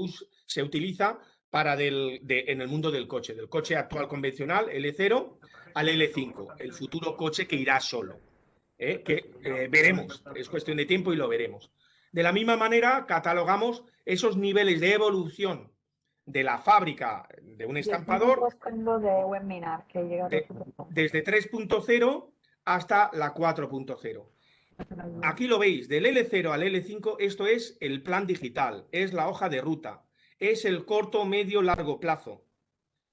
utiliza en el mundo del coche actual convencional, L0 al L5, el futuro coche que irá solo, que veremos, es cuestión de tiempo y lo veremos. De la misma manera, catalogamos esos niveles de evolución de la fábrica de un estampador desde 3.0 hasta la 4.0. Aquí lo veis, del L0 al L5, esto es el plan digital, es la hoja de ruta, es el corto, medio, largo plazo.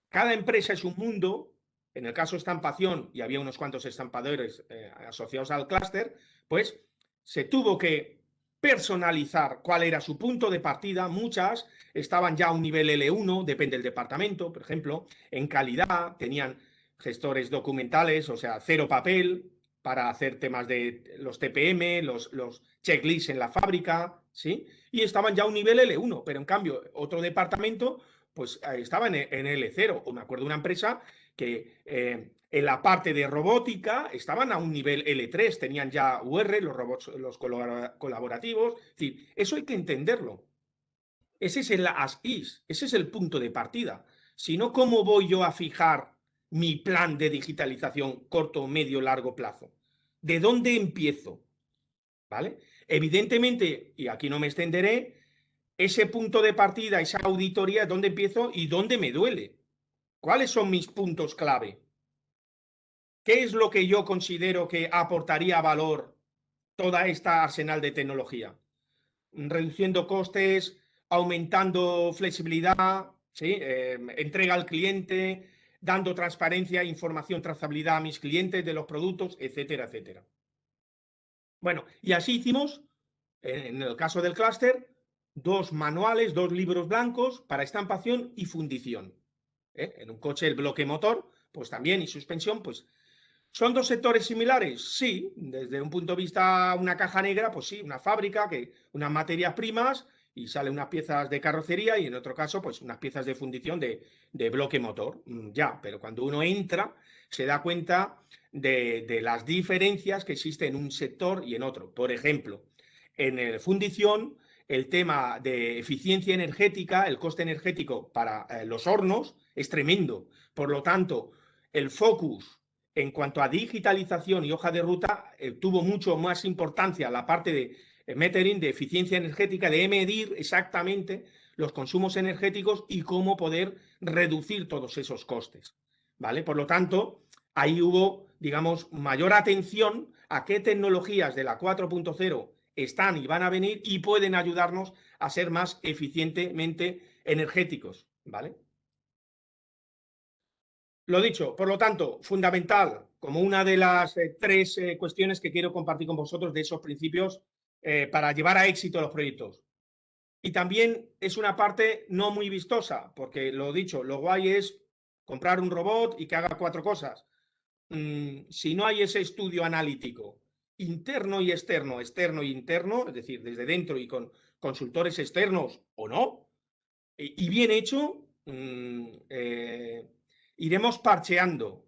Cada empresa es un mundo. En el caso de estampación, y había unos cuantos estampadores asociados al clúster, pues se tuvo que personalizar cuál era su punto de partida. Muchas estaban ya a un nivel L1, depende del departamento, por ejemplo, en calidad, tenían gestores documentales, o sea, cero papel, para hacer temas de los TPM, los checklist en la fábrica, ¿sí? Y estaban ya a un nivel L1, pero en cambio otro departamento pues estaba en L0. O me acuerdo de una empresa que en la parte de robótica estaban a un nivel L3, tenían ya UR, los robots, los colaborativos. Es decir, eso hay que entenderlo. Ese es el as-is, ese es el punto de partida. Si no, ¿cómo voy yo a fijar mi plan de digitalización corto, medio, largo plazo? ¿De dónde empiezo? ¿Vale? Evidentemente, y aquí no me extenderé, ese punto de partida, esa auditoría, ¿dónde empiezo y dónde me duele? ¿Cuáles son mis puntos clave? ¿Qué es lo que yo considero que aportaría valor toda esta arsenal de tecnología? Reduciendo costes, aumentando flexibilidad, ¿sí? Entrega al cliente, dando transparencia, información, trazabilidad a mis clientes de los productos, etcétera, etcétera. Bueno, y así hicimos, en el caso del clúster, 2 manuales, 2 libros blancos para estampación y fundición. En un coche el bloque motor, pues también, y suspensión, pues ¿son 2 sectores similares? Sí, desde un punto de vista, una caja negra, pues sí, una fábrica, que unas materias primas y salen unas piezas de carrocería y en otro caso, pues unas piezas de fundición de bloque motor. Ya, pero cuando uno entra, se da cuenta de las diferencias que existen en un sector y en otro. Por ejemplo, en el fundición, el tema de eficiencia energética, el coste energético para los hornos es tremendo. Por lo tanto, el focus en cuanto a digitalización y hoja de ruta, tuvo mucho más importancia la parte de metering, de eficiencia energética, de medir exactamente los consumos energéticos y cómo poder reducir todos esos costes. ¿Vale? Por lo tanto, ahí hubo, digamos, mayor atención a qué tecnologías de la 4.0 están y van a venir y pueden ayudarnos a ser más eficientemente energéticos. ¿Vale? Lo dicho, por lo tanto, fundamental, como una de las 3 cuestiones que quiero compartir con vosotros de esos principios para llevar a éxito los proyectos. Y también es una parte no muy vistosa, porque lo dicho, lo guay es comprar un robot y que haga 4 cosas. Si no hay ese estudio analítico interno y externo, externo y interno, es decir, desde dentro y con consultores externos o no, y bien hecho, iremos parcheando,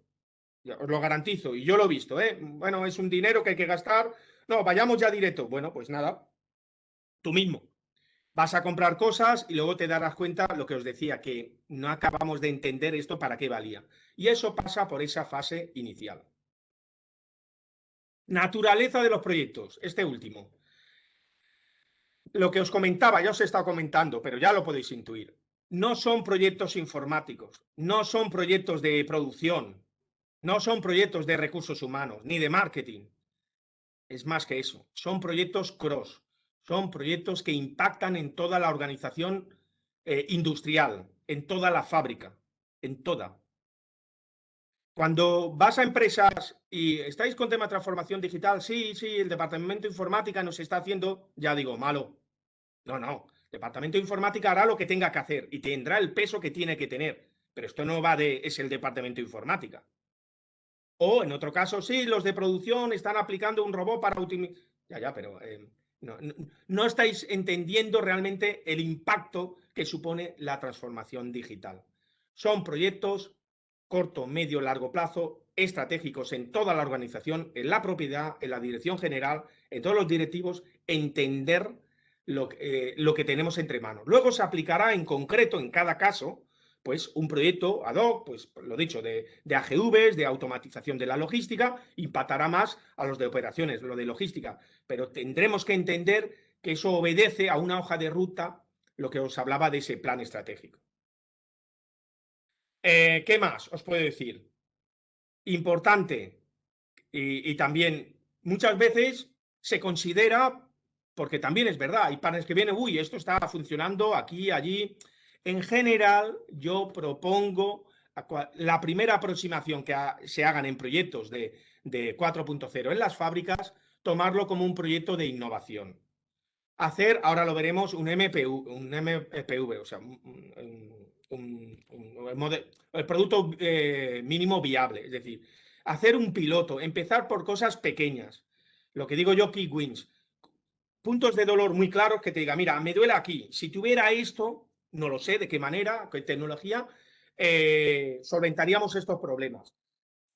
os lo garantizo, y yo lo he visto, ¿eh? Bueno, es un dinero que hay que gastar, no, vayamos ya directo. Bueno, pues nada, tú mismo vas a comprar cosas y luego te darás cuenta, lo que os decía, que no acabamos de entender esto para qué valía. Y eso pasa por esa fase inicial. Naturaleza de los proyectos, este último. Lo que os comentaba, ya os he estado comentando, pero ya lo podéis intuir. No son proyectos informáticos, no son proyectos de producción, no son proyectos de recursos humanos, ni de marketing. Es más que eso, son proyectos cross, son proyectos que impactan en toda la organización industrial, en toda la fábrica, en toda. Cuando vas a empresas y estáis con tema de transformación digital, sí, sí, el departamento de informática nos está haciendo, ya digo, malo. No, no, el departamento de informática hará lo que tenga que hacer y tendrá el peso que tiene que tener, pero esto no va de, es el departamento de informática. O en otro caso, sí, los de producción están aplicando un robot para optimizar. Ya, pero no estáis entendiendo realmente el impacto que supone la transformación digital. Son proyectos corto, medio, largo plazo, estratégicos en toda la organización, en la propiedad, en la dirección general, en todos los directivos, entender lo que tenemos entre manos. Luego se aplicará en concreto en cada caso pues un proyecto ad hoc, pues lo dicho, de AGVs, de automatización de la logística, impactará más a los de operaciones, lo de logística, pero tendremos que entender que eso obedece a una hoja de ruta, lo que os hablaba de ese plan estratégico. ¿Qué más os puedo decir? Importante, y también muchas veces se considera, porque también es verdad, hay planes que vienen, uy, esto está funcionando aquí, allí. En general, yo propongo la primera aproximación que se hagan en proyectos de 4.0 en las fábricas, tomarlo como un proyecto de innovación. Hacer, ahora lo veremos, un MPV, o sea, el producto mínimo viable, es decir, hacer un piloto, empezar por cosas pequeñas. Lo que digo yo, key wins. puntos de dolor muy claros que te diga, mira, me duele aquí. Si tuviera esto, no lo sé de qué manera, qué tecnología, solventaríamos estos problemas.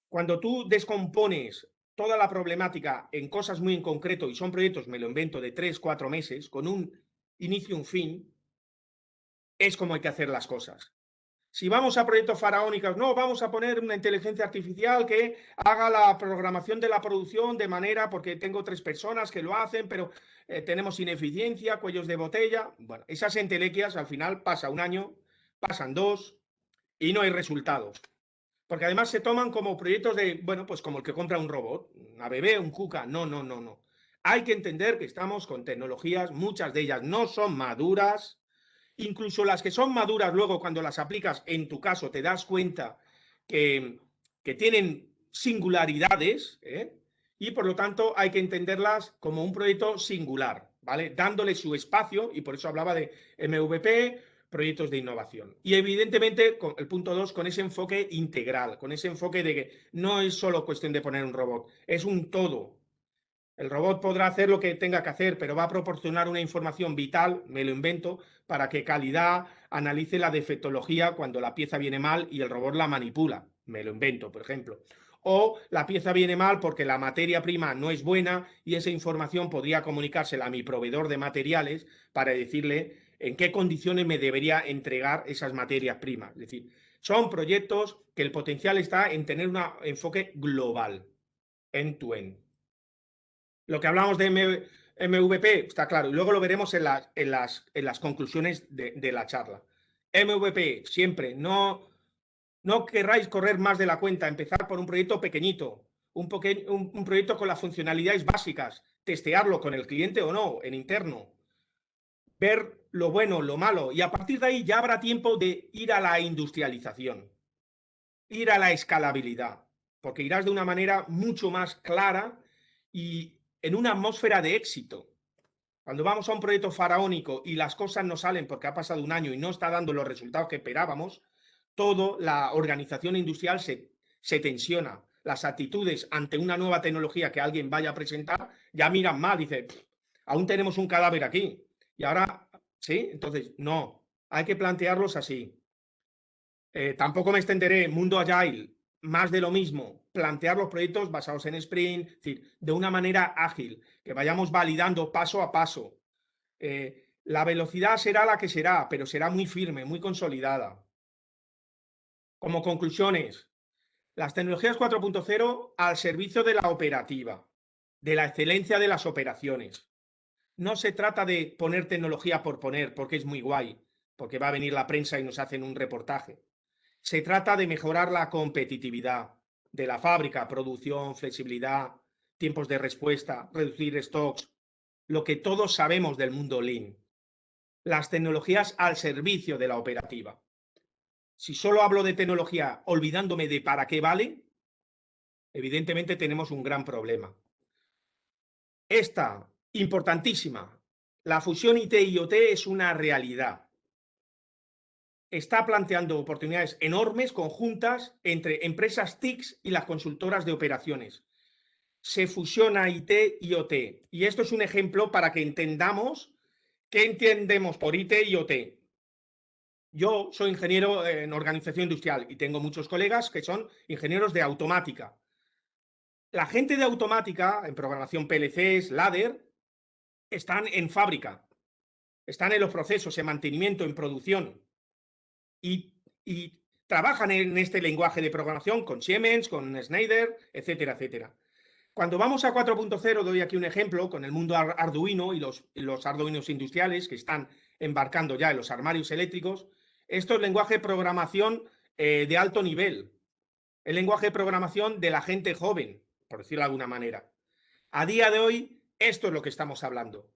Cuando tú descompones toda la problemática en cosas muy en concreto y son proyectos, me lo invento, de 3, 4 meses, con un inicio y un fin, es como hay que hacer las cosas. Si vamos a proyectos faraónicos, no, vamos a poner una inteligencia artificial que haga la programación de la producción de manera, porque tengo 3 personas que lo hacen, pero tenemos ineficiencia, cuellos de botella. Bueno, esas entelequias al final pasa un año, pasan 2 y no hay resultados. Porque además se toman como proyectos de, bueno, pues como el que compra un robot, una bebé, un cuca. No, no, no, no. Hay que entender que estamos con tecnologías, muchas de ellas no son maduras, incluso las que son maduras luego cuando las aplicas en tu caso te das cuenta que, que tienen singularidades, y por lo tanto hay que entenderlas como un proyecto singular, ¿vale? Dándole su espacio, y por eso hablaba de MVP, proyectos de innovación. Y evidentemente, con el punto 2, con ese enfoque integral, con ese enfoque de que no es solo cuestión de poner un robot, es un todo. El robot podrá hacer lo que tenga que hacer, pero va a proporcionar una información vital, me lo invento, para que calidad analice la defectología cuando la pieza viene mal y el robot la manipula, me lo invento, por ejemplo. O la pieza viene mal porque la materia prima no es buena y esa información podría comunicársela a mi proveedor de materiales para decirle en qué condiciones me debería entregar esas materias primas. Es decir, son proyectos que el potencial está en tener un enfoque global, end-to-end. Lo que hablamos de MVP está claro, y luego lo veremos en las conclusiones de la charla. MVP, siempre, no querráis correr más de la cuenta, empezar por un proyecto pequeñito, un proyecto con las funcionalidades básicas, testearlo con el cliente o no, en interno, ver lo bueno, lo malo, y a partir de ahí ya habrá tiempo de ir a la industrialización, ir a la escalabilidad, porque irás de una manera mucho más clara y en una atmósfera de éxito. Cuando vamos a un proyecto faraónico y las cosas no salen porque ha pasado un año y no está dando los resultados que esperábamos, toda la organización industrial se tensiona. Las actitudes ante una nueva tecnología que alguien vaya a presentar ya miran mal, dice, aún tenemos un cadáver aquí. Y ahora, ¿sí? Entonces, no, hay que plantearlos así. Tampoco me extenderé, mundo agile, más de lo mismo, plantear los proyectos basados en sprint, es decir, de una manera ágil, que vayamos validando paso a paso. La velocidad será la que será, pero será muy firme, muy consolidada. Como conclusiones, las tecnologías 4.0 al servicio de la operativa, de la excelencia de las operaciones. No se trata de poner tecnología por poner, porque es muy guay, porque va a venir la prensa y nos hacen un reportaje. Se trata de mejorar la competitividad de la fábrica, producción, flexibilidad, tiempos de respuesta, reducir stocks, lo que todos sabemos del mundo Lean. Las tecnologías al servicio de la operativa. Si solo hablo de tecnología olvidándome de para qué vale, evidentemente tenemos un gran problema. Esta, importantísima, la fusión IT-IoT es una realidad. Está planteando oportunidades enormes, conjuntas, entre empresas TICs y las consultoras de operaciones. Se fusiona IT-IoT. Y esto es un ejemplo para que entendamos qué entendemos por IT-IoT. Yo soy ingeniero en organización industrial y tengo muchos colegas que son ingenieros de automática. La gente de automática, en programación PLCs, ladder, están en fábrica, están en los procesos, en mantenimiento, en producción. Y trabajan en este lenguaje de programación con Siemens, con Schneider, etcétera, etcétera. Cuando vamos a 4.0, doy aquí un ejemplo con el mundo Arduino y los Arduinos industriales que están embarcando ya en los armarios eléctricos. Esto es lenguaje de programación de alto nivel, el lenguaje de programación de la gente joven, por decirlo de alguna manera. A día de hoy, esto es lo que estamos hablando.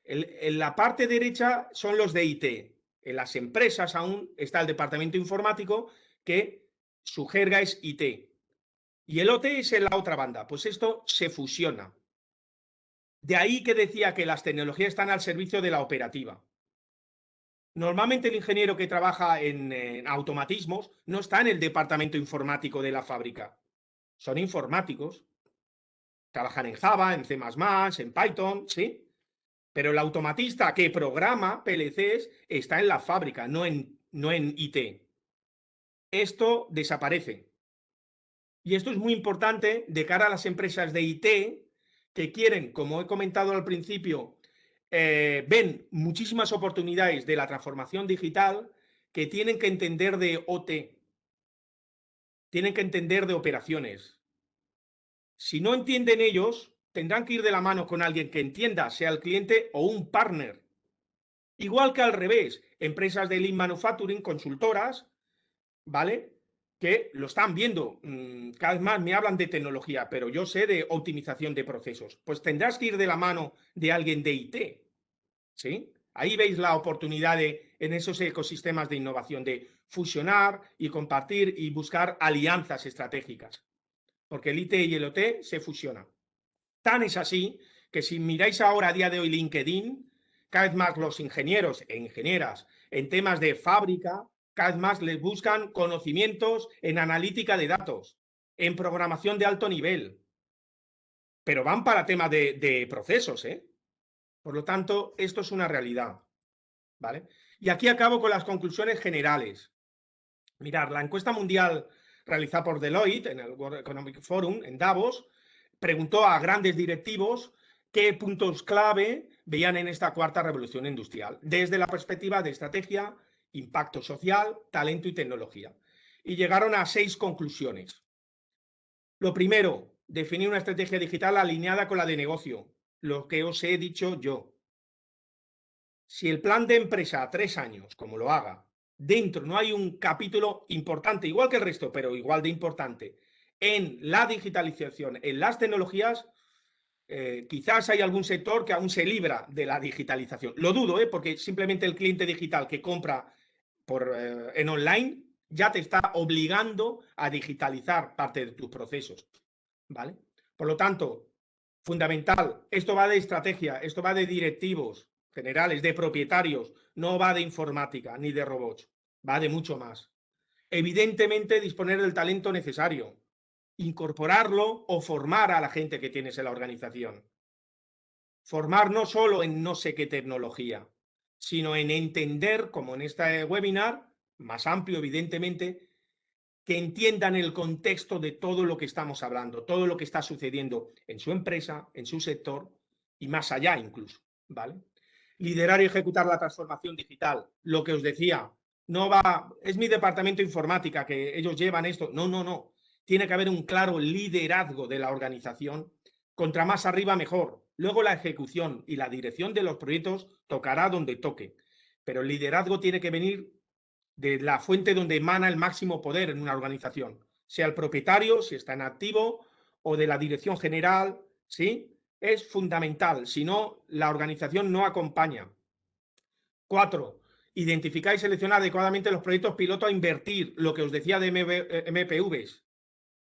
En la parte derecha son los de IT. En las empresas aún está el departamento informático que su jerga es IT. Y el OT es en la otra banda. Pues esto se fusiona. De ahí que decía que las tecnologías están al servicio de la operativa. Normalmente el ingeniero que trabaja en automatismos no está en el departamento informático de la fábrica. Son informáticos. Trabajan en Java, en C++, en Python, ¿sí? Pero el automatista que programa PLCs está en la fábrica, no en IT. Esto desaparece. Y esto es muy importante de cara a las empresas de IT que quieren, como he comentado al principio, ven muchísimas oportunidades de la transformación digital, que tienen que entender de OT, tienen que entender de operaciones. Si no entienden ellos, tendrán que ir de la mano con alguien que entienda, sea el cliente o un partner. Igual que al revés, empresas de Lean Manufacturing, consultoras, ¿vale? Que lo están viendo. Cada vez más me hablan de tecnología, pero yo sé de optimización de procesos. Pues tendrás que ir de la mano de alguien de IT, ¿sí? Ahí veis la oportunidad en esos ecosistemas de innovación, de fusionar y compartir y buscar alianzas estratégicas, porque el IT y el OT se fusionan. Tan es así que si miráis ahora a día de hoy LinkedIn, cada vez más los ingenieros e ingenieras en temas de fábrica, cada vez más les buscan conocimientos en analítica de datos, en programación de alto nivel, pero van para temas de procesos, ¿eh? Por lo tanto, esto es una realidad, ¿vale? Y aquí acabo con las conclusiones generales. Mirad, la encuesta mundial realizada por Deloitte en el World Economic Forum en Davos preguntó a grandes directivos qué puntos clave veían en esta cuarta revolución industrial, desde la perspectiva de estrategia, impacto social, talento y tecnología. Y llegaron a 6 conclusiones. Lo primero, definir una estrategia digital alineada con la de negocio, lo que os he dicho yo. Si el plan de empresa a 3 años, como lo haga, dentro no hay un capítulo importante, igual que el resto, pero igual de importante, en la digitalización, en las tecnologías, quizás hay algún sector que aún se libra de la digitalización. Lo dudo, porque simplemente el cliente digital que compra en online ya te está obligando a digitalizar parte de tus procesos, ¿vale? Por lo tanto, fundamental, esto va de estrategia, esto va de directivos generales, de propietarios, no va de informática ni de robots, va de mucho más. Evidentemente, disponer del talento necesario, incorporarlo o formar a la gente que tienes en la organización. Formar no solo en no sé qué tecnología, sino en entender, como en este webinar, más amplio evidentemente, que entiendan el contexto de todo lo que estamos hablando, todo lo que está sucediendo en su empresa, en su sector y más allá incluso, ¿vale? Liderar y ejecutar la transformación digital, lo que os decía, no va, es mi departamento de informática que ellos llevan esto, no, no, no, tiene que haber un claro liderazgo de la organización, contra más arriba mejor, luego la ejecución y la dirección de los proyectos tocará donde toque, pero el liderazgo tiene que venir de la fuente donde emana el máximo poder en una organización, sea el propietario, si está en activo, o de la dirección general, ¿sí? Es fundamental, si no, la organización no acompaña. 4. Identificar y seleccionar adecuadamente los proyectos piloto a invertir, lo que os decía de MPVs.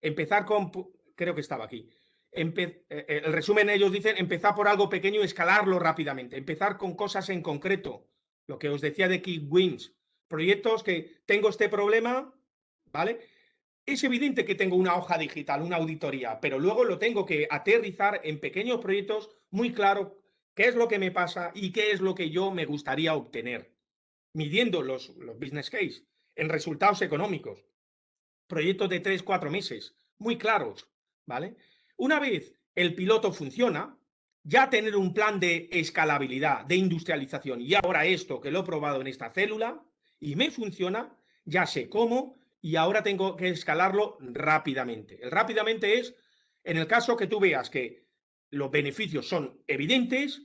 Empezar con, creo que estaba aquí, el resumen ellos dicen, empezar por algo pequeño y escalarlo rápidamente, empezar con cosas en concreto, lo que os decía de Quick Wins, proyectos que tengo este problema, ¿vale? Es evidente que tengo una hoja digital, una auditoría, pero luego lo tengo que aterrizar en pequeños proyectos muy claros, qué es lo que me pasa y qué es lo que yo me gustaría obtener, midiendo los business case en resultados económicos, proyectos de 3-4 meses, muy claros, ¿vale? Una vez el piloto funciona, ya tener un plan de escalabilidad, de industrialización, y ahora esto que lo he probado en esta célula y me funciona, ya sé cómo y ahora tengo que escalarlo rápidamente. El rápidamente es en el caso que tú veas que los beneficios son evidentes,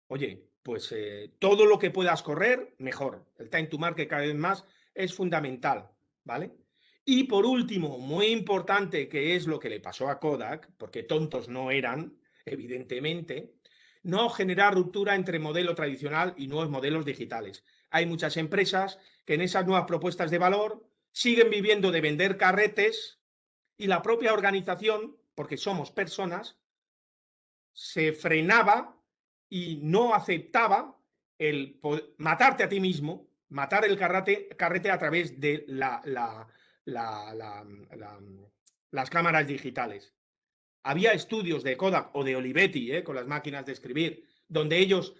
oye, pues todo lo que puedas correr, mejor. El time to market cada vez más es fundamental, ¿vale? Y por último, muy importante, que es lo que le pasó a Kodak, porque tontos no eran, evidentemente, no generar ruptura entre modelo tradicional y nuevos modelos digitales. Hay muchas empresas que en esas nuevas propuestas de valor siguen viviendo de vender carretes y la propia organización, porque somos personas, se frenaba y no aceptaba el matarte a ti mismo, matar el carrete a través de las cámaras digitales. Había estudios de Kodak o de Olivetti, con las máquinas de escribir, donde ellos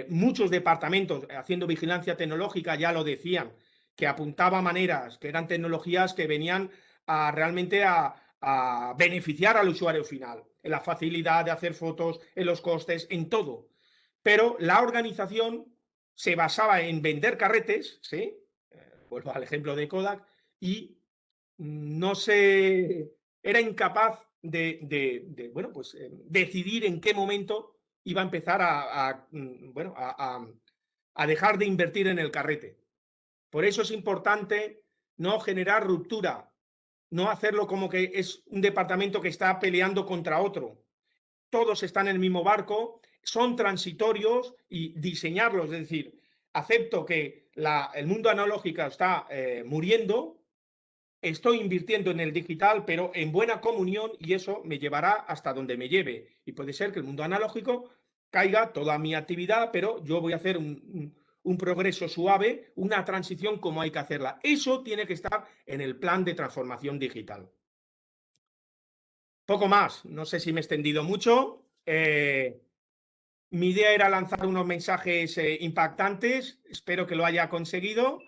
muchos departamentos haciendo vigilancia tecnológica ya lo decían, que apuntaba maneras, que eran tecnologías que venían realmente a beneficiar al usuario final, en la facilidad de hacer fotos, en los costes, en todo. Pero la organización se basaba en vender carretes, ¿sí? Vuelvo al ejemplo de Kodak, y no se era incapaz de bueno, pues, decidir en qué momento iba a empezar bueno, a dejar de invertir en el carrete. Por eso es importante no generar ruptura, no hacerlo como que es un departamento que está peleando contra otro. Todos están en el mismo barco, son transitorios y diseñarlos, es decir, acepto que el mundo analógico está muriendo, estoy invirtiendo en el digital, pero en buena comunión, y eso me llevará hasta donde me lleve. Y puede ser que el mundo analógico caiga toda mi actividad, pero yo voy a hacer un progreso suave, una transición como hay que hacerla. Eso tiene que estar en el plan de transformación digital. Poco más, no sé si me he extendido mucho. Mi idea era lanzar unos mensajes impactantes, espero que lo haya conseguido.